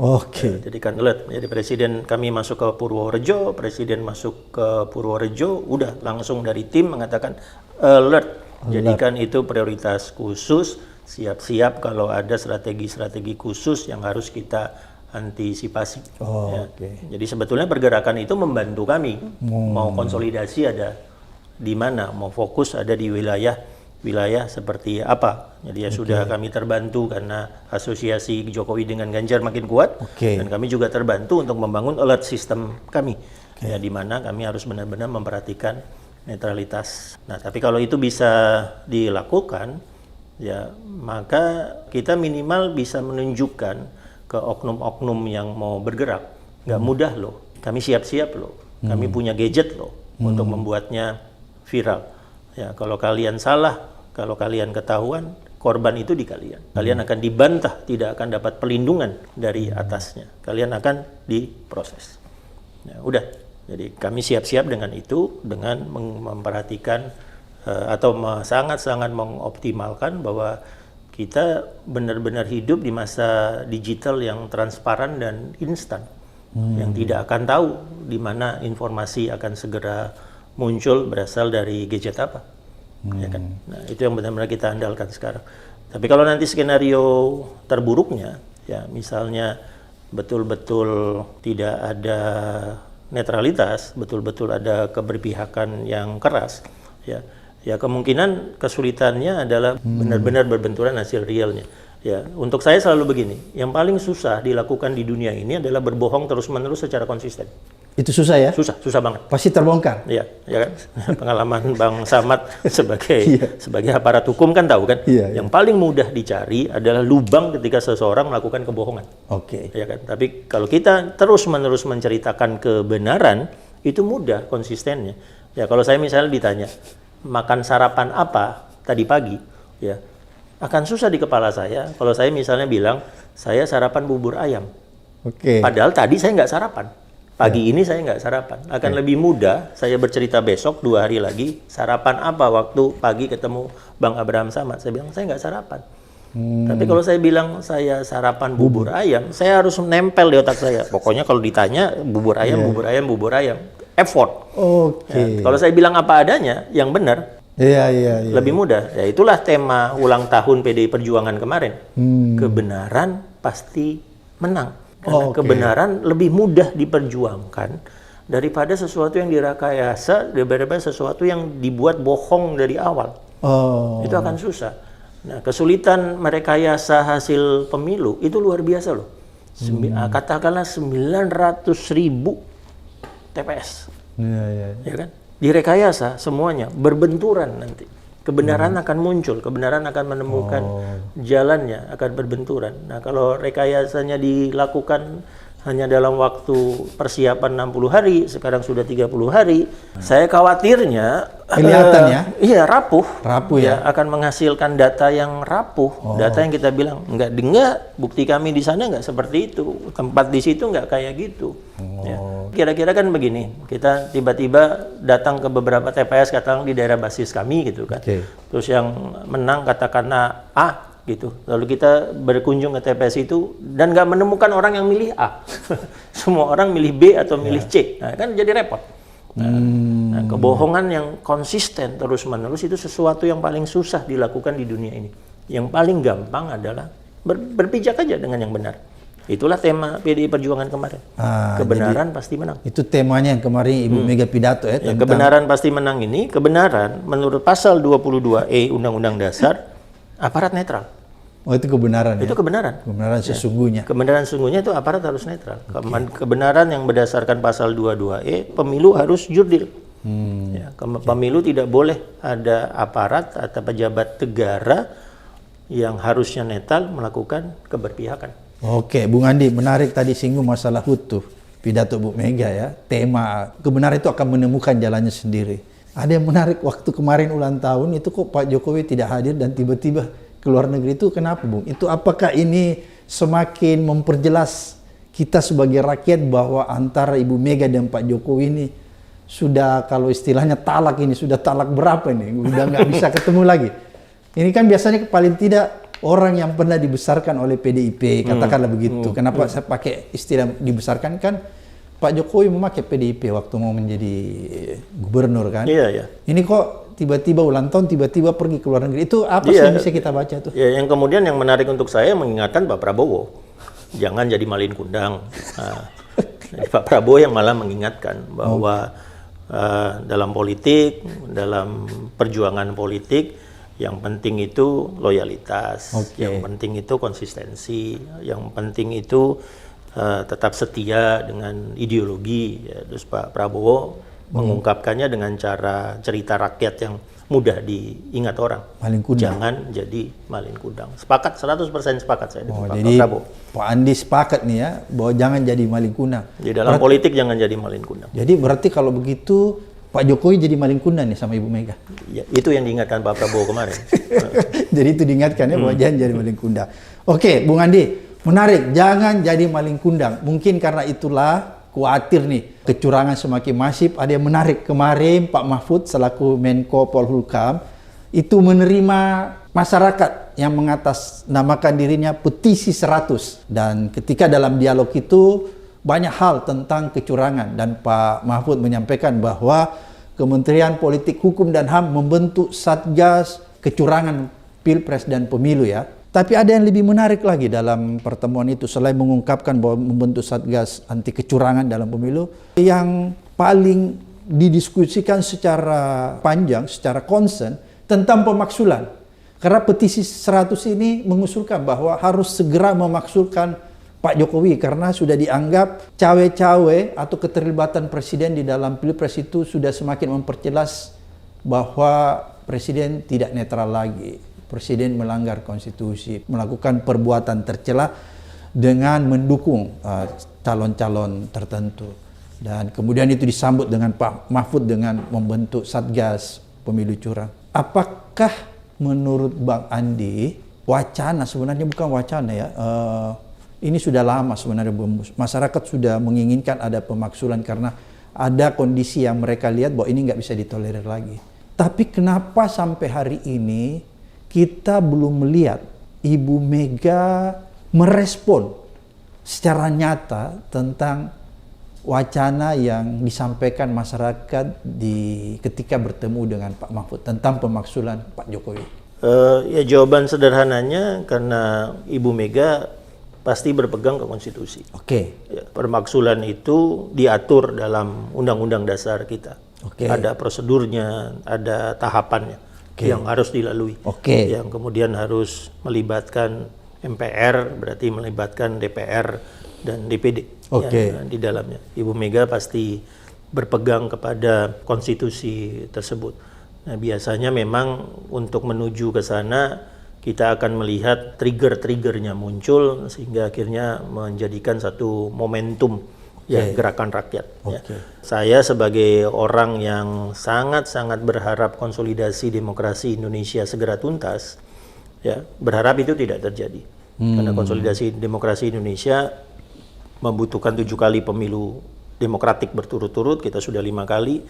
Jadikan alert. Jadi Presiden kami masuk ke Purworejo, Presiden masuk ke Purworejo, udah langsung dari tim mengatakan alert. Jadikan itu prioritas khusus, siap-siap kalau ada strategi-strategi khusus yang harus kita antisipasi. Jadi sebetulnya pergerakan itu membantu kami. Mau konsolidasi ada di mana, mau fokus ada di wilayah seperti apa. Jadi ya sudah kami terbantu karena asosiasi Jokowi dengan Ganjar makin kuat, dan kami juga terbantu untuk membangun alert system kami. Ya, di mana kami harus benar-benar memperhatikan netralitas. Nah, tapi kalau itu bisa dilakukan, ya maka kita minimal bisa menunjukkan ke oknum-oknum yang mau bergerak, nggak mudah loh. Kami siap-siap loh. Kami punya gadget loh untuk membuatnya viral. Ya, kalau kalian salah, kalau kalian ketahuan, korban itu di kalian. Kalian akan dibantah, tidak akan dapat perlindungan dari atasnya. Kalian akan diproses. Ya, udah. Jadi kami siap-siap dengan itu, dengan memperhatikan atau sangat-sangat mengoptimalkan bahwa kita benar-benar hidup di masa digital yang transparan dan instan. Yang tidak akan tahu di mana informasi akan segera muncul berasal dari gadget apa. Ya kan? Nah, itu yang benar-benar kita andalkan sekarang. Tapi kalau nanti skenario terburuknya, ya misalnya betul-betul tidak ada netralitas, betul-betul ada keberpihakan yang keras, ya kemungkinan kesulitannya adalah benar-benar berbenturan hasil realnya. Ya, untuk saya selalu begini, yang paling susah dilakukan di dunia ini adalah berbohong terus-menerus secara konsisten. Itu susah ya? Susah banget. Pasti terbongkar. Iya, ya kan? Pengalaman Bang Samad sebagai aparat hukum kan tahu kan? Yang paling mudah dicari adalah lubang ketika seseorang melakukan kebohongan. Ya kan? Tapi kalau kita terus-menerus menceritakan kebenaran, itu mudah konsistennya. Ya, kalau saya misalnya ditanya, makan sarapan apa tadi pagi? Ya, akan susah di kepala saya kalau saya misalnya bilang saya sarapan bubur ayam. Padahal tadi saya nggak sarapan. Pagi ini saya nggak sarapan. Akan lebih mudah saya bercerita besok 2 hari lagi sarapan apa waktu pagi ketemu Bang Abraham Samad. Saya bilang saya nggak sarapan. Tapi kalau saya bilang saya sarapan bubur ayam, saya harus nempel di otak saya. Pokoknya kalau ditanya bubur ayam, bubur ayam, bubur ayam. Effort. Ya, kalau saya bilang apa adanya, yang benar, lebih mudah. Ya itulah tema ulang tahun PDI Perjuangan kemarin. Kebenaran pasti menang. Karena kebenaran lebih mudah diperjuangkan daripada sesuatu yang direkayasa, daripada sesuatu yang dibuat bohong dari awal. Itu akan susah. Nah, kesulitan merekayasa hasil pemilu itu luar biasa loh. Katakanlah 900.000 TPS. Ya kan? Direkayasa semuanya, berbenturan nanti. Kebenaran akan muncul, kebenaran akan menemukan jalannya, akan berbenturan. Nah, kalau rekayasanya dilakukan hanya dalam waktu persiapan 60 hari, sekarang sudah 30 hari. Saya khawatirnya kelihatan ya? Iya, rapuh. Rapuh ya? Akan menghasilkan data yang rapuh. Data yang kita bilang, enggak, bukti kami di sana enggak seperti itu. Tempat di situ enggak kayak gitu. Ya. Kira-kira kan begini, kita tiba-tiba datang ke beberapa TPS, katakan di daerah basis kami gitu kan. Terus yang menang katakanlah A, gitu. Lalu kita berkunjung ke TPS itu dan nggak menemukan orang yang milih A. Semua orang milih B atau milih C. Nah, kan jadi repot. Nah, kebohongan yang konsisten terus-menerus itu sesuatu yang paling susah dilakukan di dunia ini. Yang paling gampang adalah berpijak aja dengan yang benar. Itulah tema PDI Perjuangan kemarin. Kebenaran pasti menang. Itu temanya yang kemarin Ibu Mega pidato ya. Ya, kebenaran pasti menang ini, kebenaran menurut pasal 22E Undang-Undang Dasar, aparat netral. Itu kebenaran. Itu kebenaran. Kebenaran sesungguhnya. Kebenaran sesungguhnya itu aparat harus netral. Kebenaran yang berdasarkan pasal 22E, pemilu harus jurdil. Ya, pemilu tidak boleh ada aparat atau pejabat negara yang harusnya netral melakukan keberpihakan. Oke, Bung Andi, menarik tadi singgung masalah HUT pidato Bu Mega ya. Tema kebenaran itu akan menemukan jalannya sendiri. Ada yang menarik waktu kemarin ulang tahun itu kok Pak Jokowi tidak hadir dan tiba-tiba ke luar negeri itu kenapa, Bung? Itu apakah ini semakin memperjelas kita sebagai rakyat bahwa antara Ibu Mega dan Pak Jokowi ini sudah, kalau istilahnya talak ini, sudah talak berapa ini? Udah nggak bisa ketemu lagi. Ini kan biasanya paling tidak orang yang pernah dibesarkan oleh PDIP, katakanlah begitu. Kenapa saya pakai istilah dibesarkan, kan Pak Jokowi memakai PDIP waktu mau menjadi gubernur kan. Iya. Ini kok tiba-tiba ulang tahun, tiba-tiba pergi ke luar negeri. Itu apa sih yang bisa kita baca tuh? Ya, yang kemudian yang menarik untuk saya mengingatkan Pak Prabowo. Jangan jadi malin kundang. Pak Prabowo yang malah mengingatkan bahwa dalam politik, dalam perjuangan politik, yang penting itu loyalitas, yang penting itu konsistensi, yang penting itu tetap setia dengan ideologi. Ya, terus Pak Prabowo mengungkapkannya dengan cara cerita rakyat yang mudah diingat orang. Malin kundang. Jangan jadi malin kundang. Sepakat, 100% sepakat saya dengan Pak Prabowo. Pak Andi sepakat nih ya, bahwa jangan jadi malin kundang. Di dalam politik jangan jadi malin kundang. Jadi berarti kalau begitu Pak Jokowi jadi malin kundang nih sama Ibu Mega. Ya, itu yang diingatkan Pak Prabowo kemarin. Jadi itu diingatkan ya, bahwa jangan jadi malin kundang. Oke, Bung Andi, menarik. Jangan jadi malin kundang. Mungkin karena itulah khawatir nih, kecurangan semakin masif. Ada yang menarik kemarin Pak Mahfud selaku Menko Polhukam itu menerima masyarakat yang mengatasnamakan dirinya petisi 100. Dan ketika dalam dialog itu banyak hal tentang kecurangan, dan Pak Mahfud menyampaikan bahwa Kementerian Politik Hukum dan HAM membentuk Satgas kecurangan Pilpres dan Pemilu ya. Tapi ada yang lebih menarik lagi dalam pertemuan itu, selain mengungkapkan bahwa membentuk Satgas anti kecurangan dalam pemilu, yang paling didiskusikan secara panjang, secara concern tentang pemaksulan. Karena petisi 100 ini mengusulkan bahwa harus segera memaksulkan Pak Jokowi karena sudah dianggap cawe-cawe atau keterlibatan presiden di dalam Pilpres itu sudah semakin memperjelas bahwa presiden tidak netral lagi. Presiden melanggar konstitusi, melakukan perbuatan tercela dengan mendukung calon-calon tertentu. Dan kemudian itu disambut dengan Pak Mahfud dengan membentuk Satgas Pemilu Curang. Apakah menurut Bang Andi, wacana, sebenarnya bukan wacana ya, ini sudah lama sebenarnya, masyarakat sudah menginginkan ada pemaksulan karena ada kondisi yang mereka lihat bahwa ini nggak bisa ditolerir lagi. Tapi kenapa sampai hari ini kita belum melihat Ibu Mega merespon secara nyata tentang wacana yang disampaikan masyarakat ketika bertemu dengan Pak Mahfud tentang pemaksulan Pak Jokowi? Ya jawaban sederhananya karena Ibu Mega pasti berpegang ke konstitusi. Ya, pemaksulan itu diatur dalam Undang-Undang Dasar kita. Ada prosedurnya, ada tahapannya yang harus dilalui. Yang kemudian harus melibatkan MPR, berarti melibatkan DPR dan DPD di dalamnya. Ibu Mega pasti berpegang kepada konstitusi tersebut. Nah, biasanya memang untuk menuju ke sana kita akan melihat trigger-triggernya muncul sehingga akhirnya menjadikan satu momentum gerakan rakyat. Ya. Saya sebagai orang yang sangat-sangat berharap konsolidasi demokrasi Indonesia segera tuntas, ya berharap itu tidak terjadi. Karena konsolidasi demokrasi Indonesia membutuhkan 7 kali pemilu demokratik berturut-turut, kita sudah 5 kali,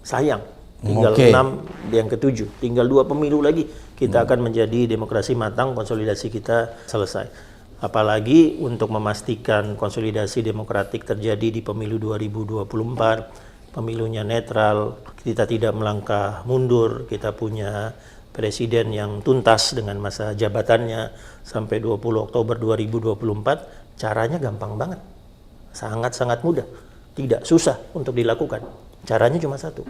sayang. Tinggal 6 yang ke-7, tinggal 2 pemilu lagi kita akan menjadi demokrasi matang, konsolidasi kita selesai. Apalagi untuk memastikan konsolidasi demokratik terjadi di pemilu 2024, pemilunya netral, kita tidak melangkah mundur, kita punya presiden yang tuntas dengan masa jabatannya sampai 20 Oktober 2024, caranya gampang banget. Sangat-sangat mudah, tidak susah untuk dilakukan. Caranya cuma satu.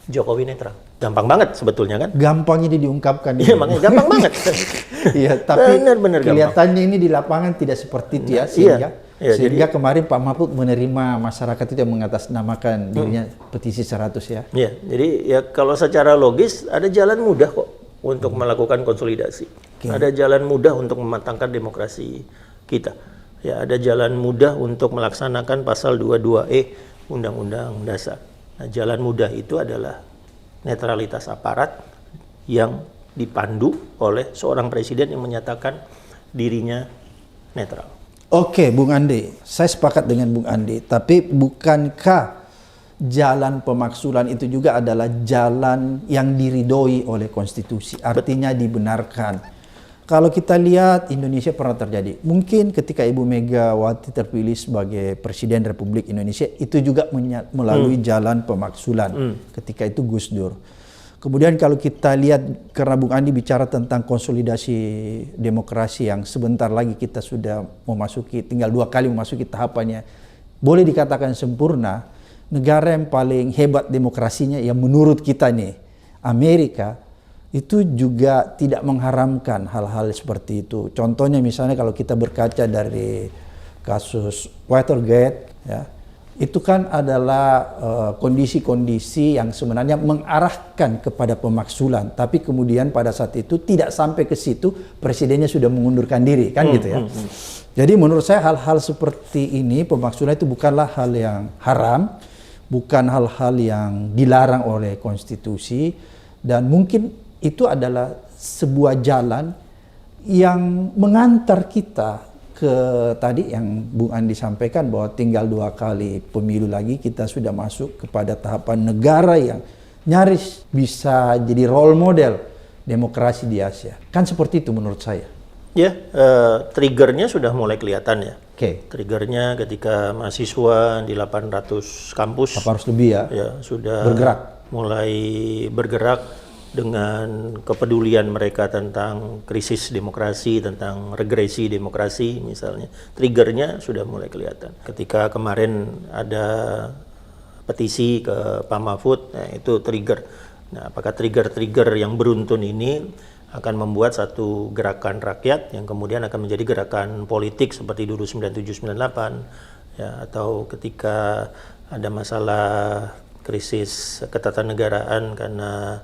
Jokowi netral. Gampang banget sebetulnya kan? Gampang ini diungkapkan. Iya, makanya gampang banget. Iya, tapi benar-benar kelihatannya ini di lapangan tidak seperti itu ya, sehingga kemarin Pak Mahfud menerima masyarakat itu yang mengatasnamakan dirinya petisi 100 ya. Iya, jadi ya kalau secara logis ada jalan mudah kok untuk melakukan konsolidasi. Ada jalan mudah untuk mematangkan demokrasi kita. Ya, ada jalan mudah untuk melaksanakan pasal 22E Undang-Undang Dasar. Nah, jalan mudah itu adalah netralitas aparat yang dipandu oleh seorang presiden yang menyatakan dirinya netral. Oke, Bung Andi, saya sepakat dengan Bung Andi, tapi bukankah jalan pemaksulan itu juga adalah jalan yang diridhoi oleh konstitusi, artinya dibenarkan? Kalau kita lihat Indonesia pernah terjadi. Mungkin ketika Ibu Megawati terpilih sebagai Presiden Republik Indonesia itu juga melalui jalan pemaksulan. Ketika itu Gus Dur. Kemudian kalau kita lihat, karena Bung Andi bicara tentang konsolidasi demokrasi yang sebentar lagi kita sudah memasuki, tinggal 2 kali memasuki tahapannya. Boleh dikatakan sempurna, negara yang paling hebat demokrasinya yang menurut kita nih, Amerika, itu juga tidak mengharamkan hal-hal seperti itu. Contohnya misalnya kalau kita berkaca dari kasus Watergate, ya, itu kan adalah kondisi-kondisi yang sebenarnya mengarahkan kepada pemaksulan. Tapi kemudian pada saat itu tidak sampai ke situ, presidennya sudah mengundurkan diri, kan gitu ya. Jadi menurut saya hal-hal seperti ini, pemaksulan itu bukanlah hal yang haram, bukan hal-hal yang dilarang oleh konstitusi, dan mungkin itu adalah sebuah jalan yang mengantar kita ke tadi yang Bung Andi sampaikan bahwa tinggal 2 kali pemilu lagi kita sudah masuk kepada tahapan negara yang nyaris bisa jadi role model demokrasi di Asia. Kan seperti itu menurut saya. Ya, triggernya sudah mulai kelihatan ya. Triggernya ketika mahasiswa di 800 kampus 800 lebih ya sudah mulai bergerak dengan kepedulian mereka tentang krisis demokrasi, tentang regresi demokrasi misalnya. Triggernya sudah mulai kelihatan. Ketika kemarin ada petisi ke Pak Mahfud, nah itu trigger. Nah, apakah trigger-trigger yang beruntun ini akan membuat satu gerakan rakyat yang kemudian akan menjadi gerakan politik seperti dulu 97-98, ya, atau ketika ada masalah krisis ketatanegaraan karena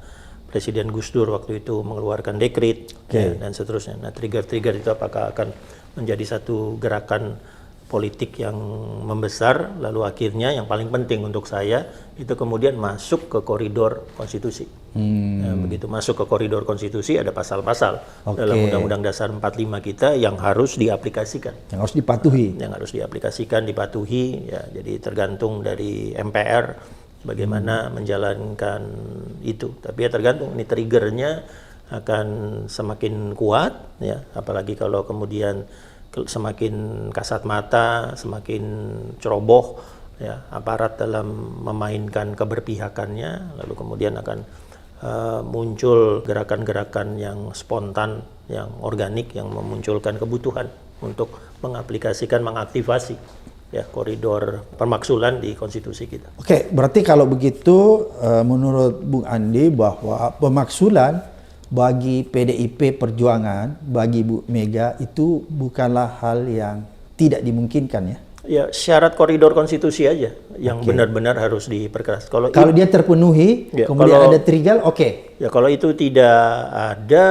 Presiden Gus Dur waktu itu mengeluarkan dekret ya, dan seterusnya. Nah, trigger-trigger itu apakah akan menjadi satu gerakan politik yang membesar, lalu akhirnya yang paling penting untuk saya itu kemudian masuk ke koridor konstitusi. Nah, begitu masuk ke koridor konstitusi ada pasal-pasal dalam Undang-Undang Dasar 45 kita yang harus diaplikasikan. Yang harus dipatuhi. Yang harus diaplikasikan, dipatuhi, ya, jadi tergantung dari MPR bagaimana menjalankan itu. Tapi ya tergantung ini triggernya akan semakin kuat, ya, apalagi kalau kemudian semakin kasat mata, semakin ceroboh, ya, aparat dalam memainkan keberpihakannya, lalu kemudian akan muncul gerakan-gerakan yang spontan, yang organik, yang memunculkan kebutuhan untuk mengaplikasikan, mengaktifasi, ya, koridor pemaksulan di konstitusi kita. Oke, berarti kalau begitu menurut Bung Andi bahwa pemaksulan bagi PDIP Perjuangan, bagi Bu Mega itu bukanlah hal yang tidak dimungkinkan, ya? Ya, syarat koridor konstitusi aja yang benar-benar harus diperkeras. Kalau dia terpenuhi, ya, kemudian ada trigger, oke. Ya, kalau itu tidak ada,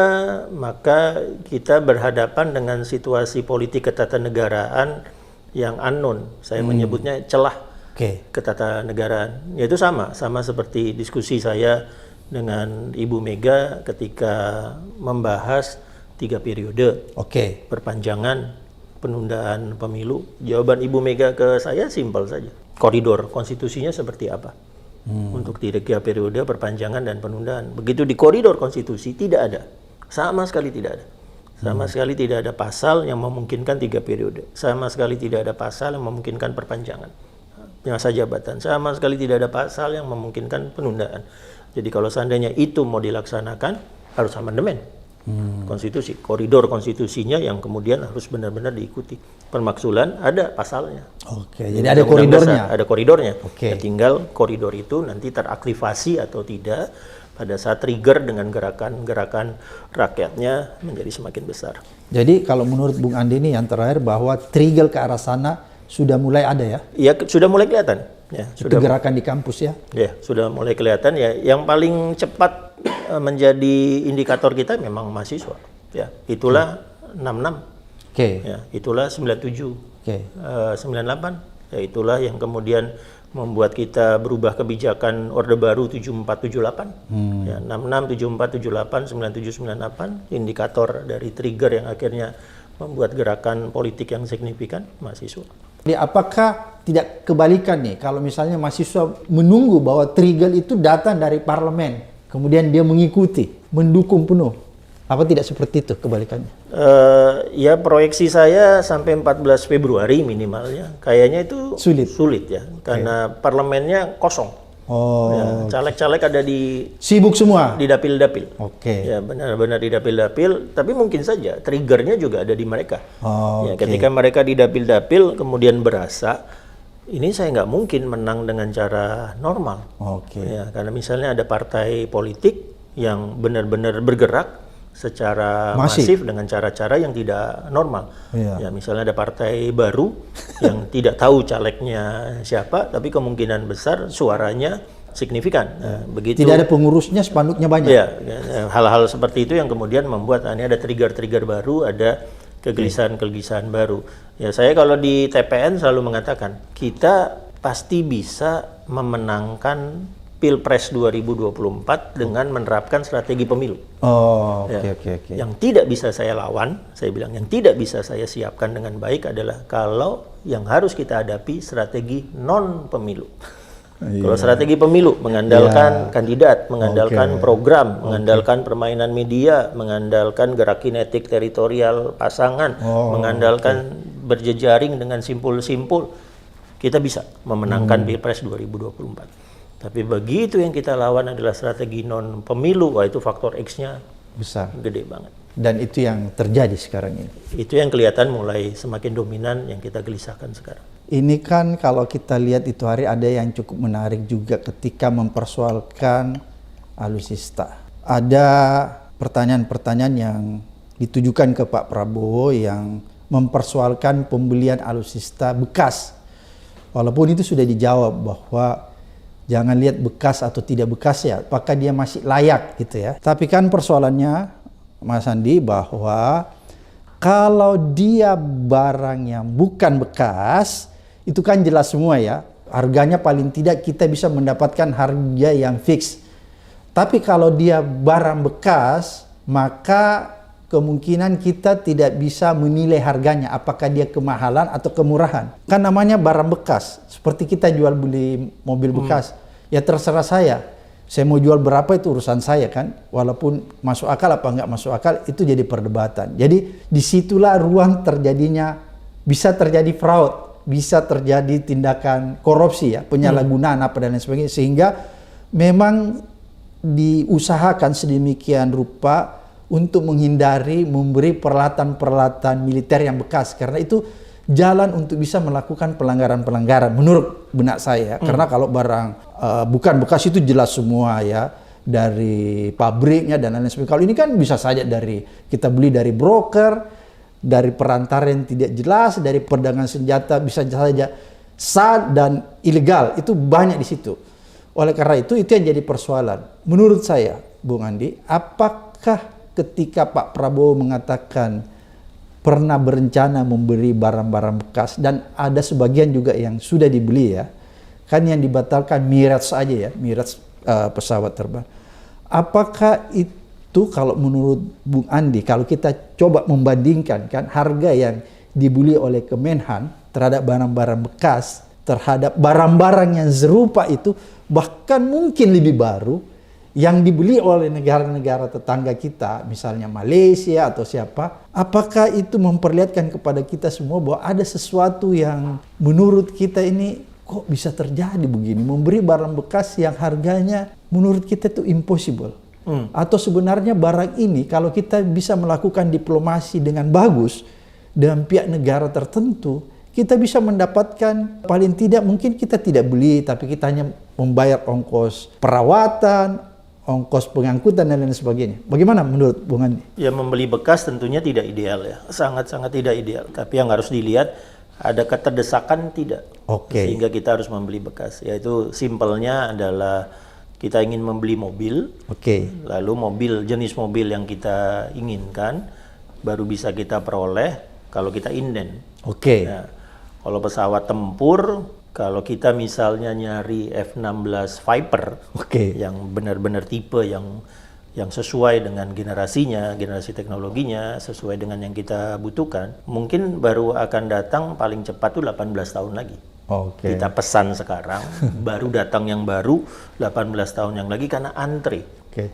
maka kita berhadapan dengan situasi politik ketatanegaraan yang unknown. Saya menyebutnya celah ketatanegaraan. Ya, itu sama seperti diskusi saya dengan Ibu Mega ketika membahas 3 periode, perpanjangan, penundaan pemilu. Jawaban Ibu Mega ke saya simpel saja. Koridor konstitusinya seperti apa? Untuk 3 periode, perpanjangan dan penundaan. Begitu di koridor konstitusi tidak ada. Sama sekali tidak ada. Sama sekali tidak ada pasal yang memungkinkan 3 periode. Sama sekali tidak ada pasal yang memungkinkan perpanjangan masa jabatan. Sama sekali tidak ada pasal yang memungkinkan penundaan. Jadi kalau seandainya itu mau dilaksanakan, harus amandemen konstitusi, koridor konstitusinya yang kemudian harus benar-benar diikuti. Pemaksulan ada pasalnya. Jadi ada koridornya. Ada koridornya. Ya, tinggal koridor itu nanti teraktivasi atau tidak pada saat trigger dengan gerakan-gerakan rakyatnya menjadi semakin besar. Jadi kalau menurut Bung Andi ini yang terakhir bahwa trigger ke arah sana sudah mulai ada, ya? Iya, sudah mulai kelihatan. Ya, itu gerakan di kampus, ya? Ya, sudah mulai kelihatan, ya. Yang paling cepat menjadi indikator kita memang mahasiswa. Ya, itulah 66. Ya, itulah 97. 98. Ya, itulah yang kemudian membuat kita berubah kebijakan Orde Baru 7478. Ya, 66, 74, 78, 97, 98, indikator dari trigger yang akhirnya membuat gerakan politik yang signifikan mahasiswa. Jadi apakah tidak kebalikan nih, kalau misalnya mahasiswa menunggu bahwa trigger itu datang dari parlemen, kemudian dia mengikuti, mendukung penuh, apa tidak seperti itu kebalikannya? Ya, proyeksi saya sampai 14 Februari minimalnya, kayaknya itu sulit ya, karena parlemennya kosong. Ya, caleg-caleg ada sibuk semua di dapil-dapil. Ya, benar-benar di dapil-dapil, tapi mungkin saja triggernya juga ada di mereka. Ya, ketika mereka di dapil-dapil kemudian berasa ini saya nggak mungkin menang dengan cara normal. Ya, karena misalnya ada partai politik yang benar-benar bergerak secara masif dengan cara-cara yang tidak normal. Ya, misalnya ada partai baru yang tidak tahu calegnya siapa, tapi kemungkinan besar suaranya signifikan. Begitu. Tidak ada pengurusnya, spanduknya banyak. Ya, hal-hal seperti itu yang kemudian membuat ini ada trigger-trigger baru, ada kegelisahan-kegelisahan baru. Ya, saya kalau di TPN selalu mengatakan kita pasti bisa memenangkan Pilpres 2024 dengan menerapkan strategi pemilu. Yang tidak bisa saya lawan, saya bilang yang tidak bisa saya siapkan dengan baik adalah kalau yang harus kita hadapi strategi non pemilu. Kalau strategi pemilu mengandalkan kandidat, mengandalkan program, mengandalkan permainan media, mengandalkan gerak kinetik teritorial pasangan, mengandalkan berjejaring dengan simpul-simpul, kita bisa memenangkan Pilpres 2024. Tapi begitu yang kita lawan adalah strategi non pemilu, wah itu faktor X-nya besar, gede banget. Dan itu yang terjadi sekarang ini. Itu yang kelihatan mulai semakin dominan yang kita gelisahkan sekarang. Ini kan kalau kita lihat itu hari ada yang cukup menarik juga ketika mempersoalkan alutsista. Ada pertanyaan-pertanyaan yang ditujukan ke Pak Prabowo yang mempersoalkan pembelian alutsista bekas. Walaupun itu sudah dijawab bahwa jangan lihat bekas atau tidak bekas ya, apakah dia masih layak gitu ya. Tapi kan persoalannya Mas Andi bahwa kalau dia barang yang bukan bekas, itu kan jelas semua ya. Harganya paling tidak kita bisa mendapatkan harga yang fix. Tapi kalau dia barang bekas, maka kemungkinan kita tidak bisa menilai harganya, apakah dia kemahalan atau kemurahan. Kan namanya barang bekas, seperti kita jual beli mobil bekas. Ya terserah saya, Saya mau jual berapa itu urusan saya kan, walaupun masuk akal apa nggak masuk akal itu jadi perdebatan. Jadi disitulah ruang terjadinya, bisa terjadi fraud, bisa terjadi tindakan korupsi ya, penyalahgunaan apa dan lain sebagainya, sehingga memang diusahakan sedemikian rupa untuk menghindari memberi peralatan-peralatan militer yang bekas, karena itu jalan untuk bisa melakukan pelanggaran-pelanggaran menurut benak saya. Karena kalau barang bukan bekas itu jelas semua ya, dari pabriknya dan lain-lain sebagainya. Kalau ini kan bisa saja dari kita beli dari broker, dari perantara yang tidak jelas, dari perdagangan senjata, bisa saja sah dan ilegal. Itu banyak di situ. Oleh karena itu yang jadi persoalan. Menurut saya, Bung Andi, apakah ketika Pak Prabowo mengatakan pernah berencana memberi barang-barang bekas dan ada sebagian juga yang sudah dibeli ya, kan yang dibatalkan Mirage aja ya, Mirage pesawat terbang. Apakah itu kalau menurut Bung Andi, kalau kita coba membandingkan kan harga yang dibeli oleh Kemenhan terhadap barang-barang bekas, terhadap barang-barang yang serupa itu bahkan mungkin lebih baru yang dibeli oleh negara-negara tetangga kita, misalnya Malaysia atau siapa, apakah itu memperlihatkan kepada kita semua bahwa ada sesuatu yang menurut kita ini kok bisa terjadi begini, memberi barang bekas yang harganya menurut kita itu impossible. Atau sebenarnya barang ini kalau kita bisa melakukan diplomasi dengan bagus dengan pihak negara tertentu, kita bisa mendapatkan, paling tidak mungkin kita tidak beli, tapi kita hanya membayar ongkos perawatan, ongkos pengangkutan dan lain sebagainya. Bagaimana menurut Bung Andi? Ya, membeli bekas tentunya tidak ideal ya, sangat-sangat tidak ideal. Tapi yang harus dilihat, ada keterdesakan tidak, sehingga kita harus membeli bekas. Yaitu simpelnya adalah kita ingin membeli mobil, lalu jenis mobil yang kita inginkan baru bisa kita peroleh kalau kita inden. Ya, kalau pesawat tempur, kalau kita misalnya nyari F-16 Viper yang benar-benar tipe yang sesuai dengan generasi teknologinya, sesuai dengan yang kita butuhkan, mungkin baru akan datang paling cepat tuh 18 tahun lagi. Kita pesan sekarang, baru datang yang baru 18 tahun yang lagi karena antri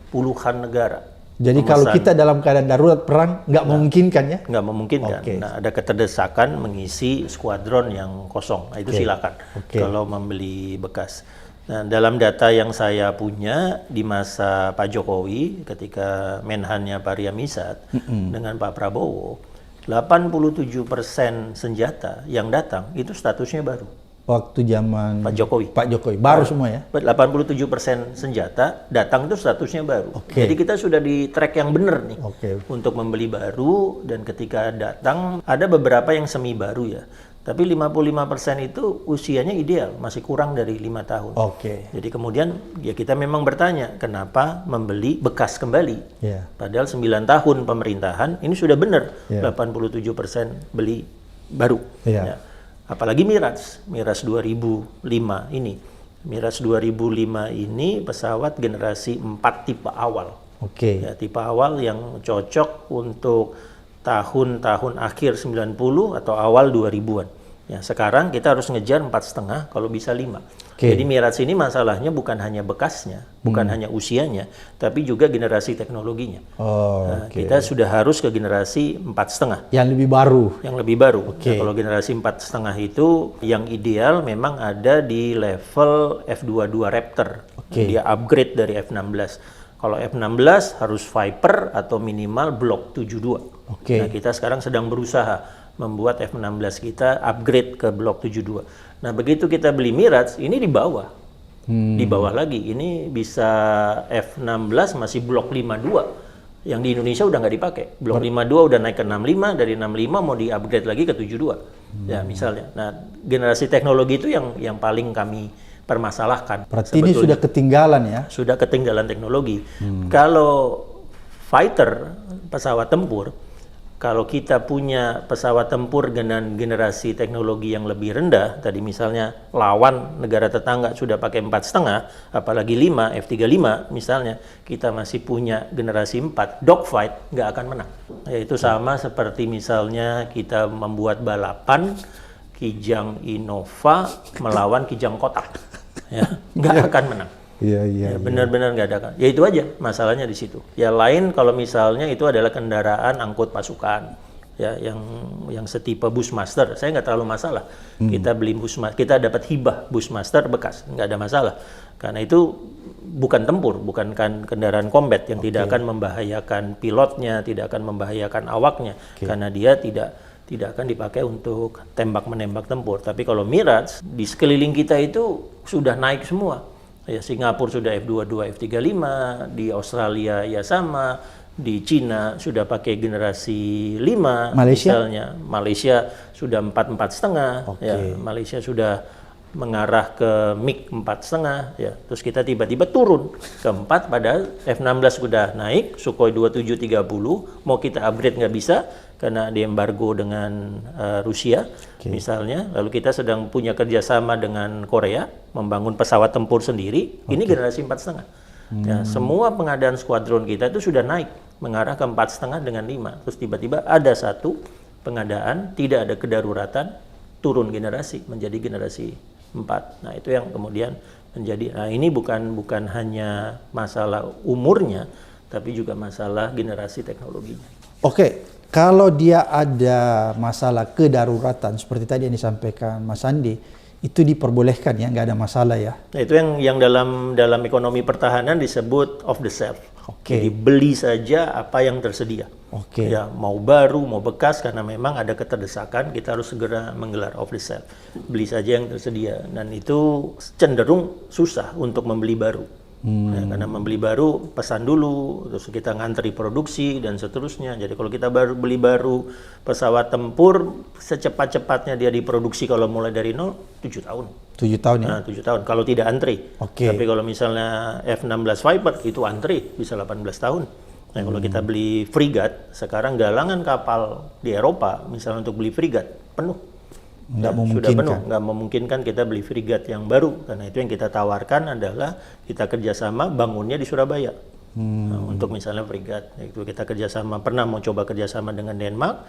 puluhan negara. Jadi kalau kita dalam keadaan darurat perang, nggak memungkinkan ya? Nggak memungkinkan. Nah, ada keterdesakan mengisi skuadron yang kosong. Nah, itu silakan kalau membeli bekas. Nah, dalam data yang saya punya di masa Pak Jokowi, ketika Menhannya Pak Riyamizat dengan Pak Prabowo, 87% senjata yang datang itu statusnya baru. Waktu zaman Pak Jokowi baru semua ya. 87% senjata datang itu statusnya baru. Jadi kita sudah di track yang benar nih untuk membeli baru, dan ketika datang ada beberapa yang semi baru ya. Tapi 55% itu usianya ideal, masih kurang dari 5 tahun. Jadi kemudian ya kita memang bertanya, kenapa membeli bekas kembali? Padahal 9 tahun pemerintahan ini sudah benar 87% beli baru. Ya. Apalagi Mirage 2005 ini. Mirage 2005 ini pesawat generasi 4 tipe awal. Ya, tipe awal yang cocok untuk tahun-tahun akhir 90 atau awal 2000-an. Ya, sekarang kita harus ngejar 4,5 kalau bisa 5. Jadi Mirage ini masalahnya bukan hanya bekasnya, bukan hanya usianya, tapi juga generasi teknologinya. Kita sudah harus ke generasi 4,5. Yang lebih baru. Yang lebih baru. Nah, kalau generasi 4,5 itu yang ideal memang ada di level F-22 Raptor. Dia upgrade dari F-16. Kalau F-16 harus Viper atau minimal Block 72. Nah, kita sekarang sedang berusaha membuat F-16 kita upgrade ke Block 72. Nah, begitu kita beli Mirage, ini di bawah. Di bawah lagi, ini bisa F-16 masih Block 52. Yang di Indonesia udah nggak dipakai. Block 52 udah naik ke 65, dari 65 mau di-upgrade lagi ke 72. Ya, misalnya. Nah, generasi teknologi itu yang paling kami permasalahkan. Berarti ini sudah ketinggalan ya? Sudah ketinggalan teknologi. Kalau fighter, pesawat tempur, kalau kita punya pesawat tempur dengan generasi teknologi yang lebih rendah, tadi misalnya lawan negara tetangga sudah pakai 4,5, apalagi 5, F-35 misalnya, kita masih punya generasi 4, dogfight nggak akan menang. Yaitu sama seperti misalnya kita membuat balapan, Kijang Innova melawan Kijang Kotak. Ya, nggak akan menang. Ya, benar-benar nggak ada kan. Ya itu aja masalahnya di situ. Ya lain kalau misalnya itu adalah kendaraan angkut pasukan, ya yang setipe Bushmaster, saya nggak terlalu masalah. Kita beli kita dapat hibah Bushmaster bekas, nggak ada masalah. Karena itu bukan tempur, bukan kendaraan combat yang tidak akan membahayakan pilotnya, tidak akan membahayakan awaknya, karena dia tidak akan dipakai untuk tembak-menembak tempur. Tapi kalau Mirage di sekeliling kita itu sudah naik semua. Ya, Singapura sudah F-22, F-35, di Australia ya sama, di Cina sudah pakai generasi 5, misalnya. Malaysia sudah 4,5, ya, Malaysia sudah mengarah ke MiG 4,5, ya. Terus kita tiba-tiba turun ke 4, padahal F-16 sudah naik, Sukhoi 2730, mau kita upgrade nggak bisa, karena di embargo dengan Rusia, misalnya. Lalu kita sedang punya kerjasama dengan Korea, membangun pesawat tempur sendiri, ini generasi 4,5. Ya, semua pengadaan skuadron kita itu sudah naik, mengarah ke 4,5 dengan 5. Terus tiba-tiba ada satu pengadaan, tidak ada kedaruratan, turun generasi, menjadi generasi 4. Nah itu yang kemudian menjadi, nah ini bukan hanya masalah umurnya, tapi juga masalah generasi teknologinya. Kalau dia ada masalah kedaruratan seperti tadi yang disampaikan Mas Andi, itu diperbolehkan ya, nggak ada masalah ya? Nah, itu yang dalam ekonomi pertahanan disebut off the shelf. Jadi beli saja apa yang tersedia. Ya, mau baru, mau bekas, karena memang ada keterdesakan, kita harus segera menggelar off the shelf. Beli saja yang tersedia, dan itu cenderung susah untuk membeli baru. Ya, karena membeli baru pesan dulu, terus kita ngantri produksi dan seterusnya. Jadi kalau kita beli baru pesawat tempur, secepat-cepatnya dia diproduksi kalau mulai dari 0, 7 tahun. 7 tahun ya? Nah, 7 tahun, kalau tidak antri. Tapi kalau misalnya F-16 Viper, itu antri, bisa 18 tahun. Nah, kalau kita beli frigat, sekarang galangan kapal di Eropa, misalnya untuk beli frigat, penuh. Sudah penuh, nggak memungkinkan kita beli frigat yang baru. Karena itu yang kita tawarkan adalah kita kerjasama bangunnya di Surabaya. Nah, untuk misalnya frigat, itu kita kerjasama, pernah mau coba kerjasama dengan Denmark,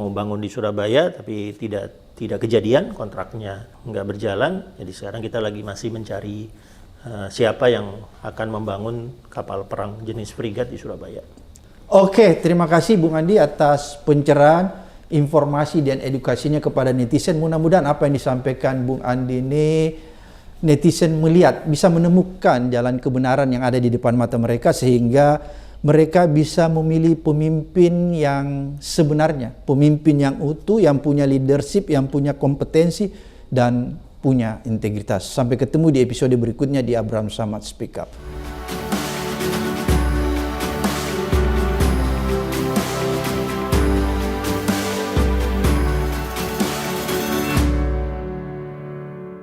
mau bangun di Surabaya, tapi tidak kejadian, kontraknya nggak berjalan. Jadi sekarang kita masih mencari siapa yang akan membangun kapal perang jenis frigat di Surabaya. Terima kasih Bung Andi atas pencerahan, informasi dan edukasinya kepada netizen. Mudah-mudahan apa yang disampaikan Bung Andi ini netizen melihat, bisa menemukan jalan kebenaran yang ada di depan mata mereka, sehingga mereka bisa memilih pemimpin yang sebenarnya, pemimpin yang utuh, yang punya leadership, yang punya kompetensi dan punya integritas. Sampai ketemu di episode berikutnya di Abraham Samad Speak Up.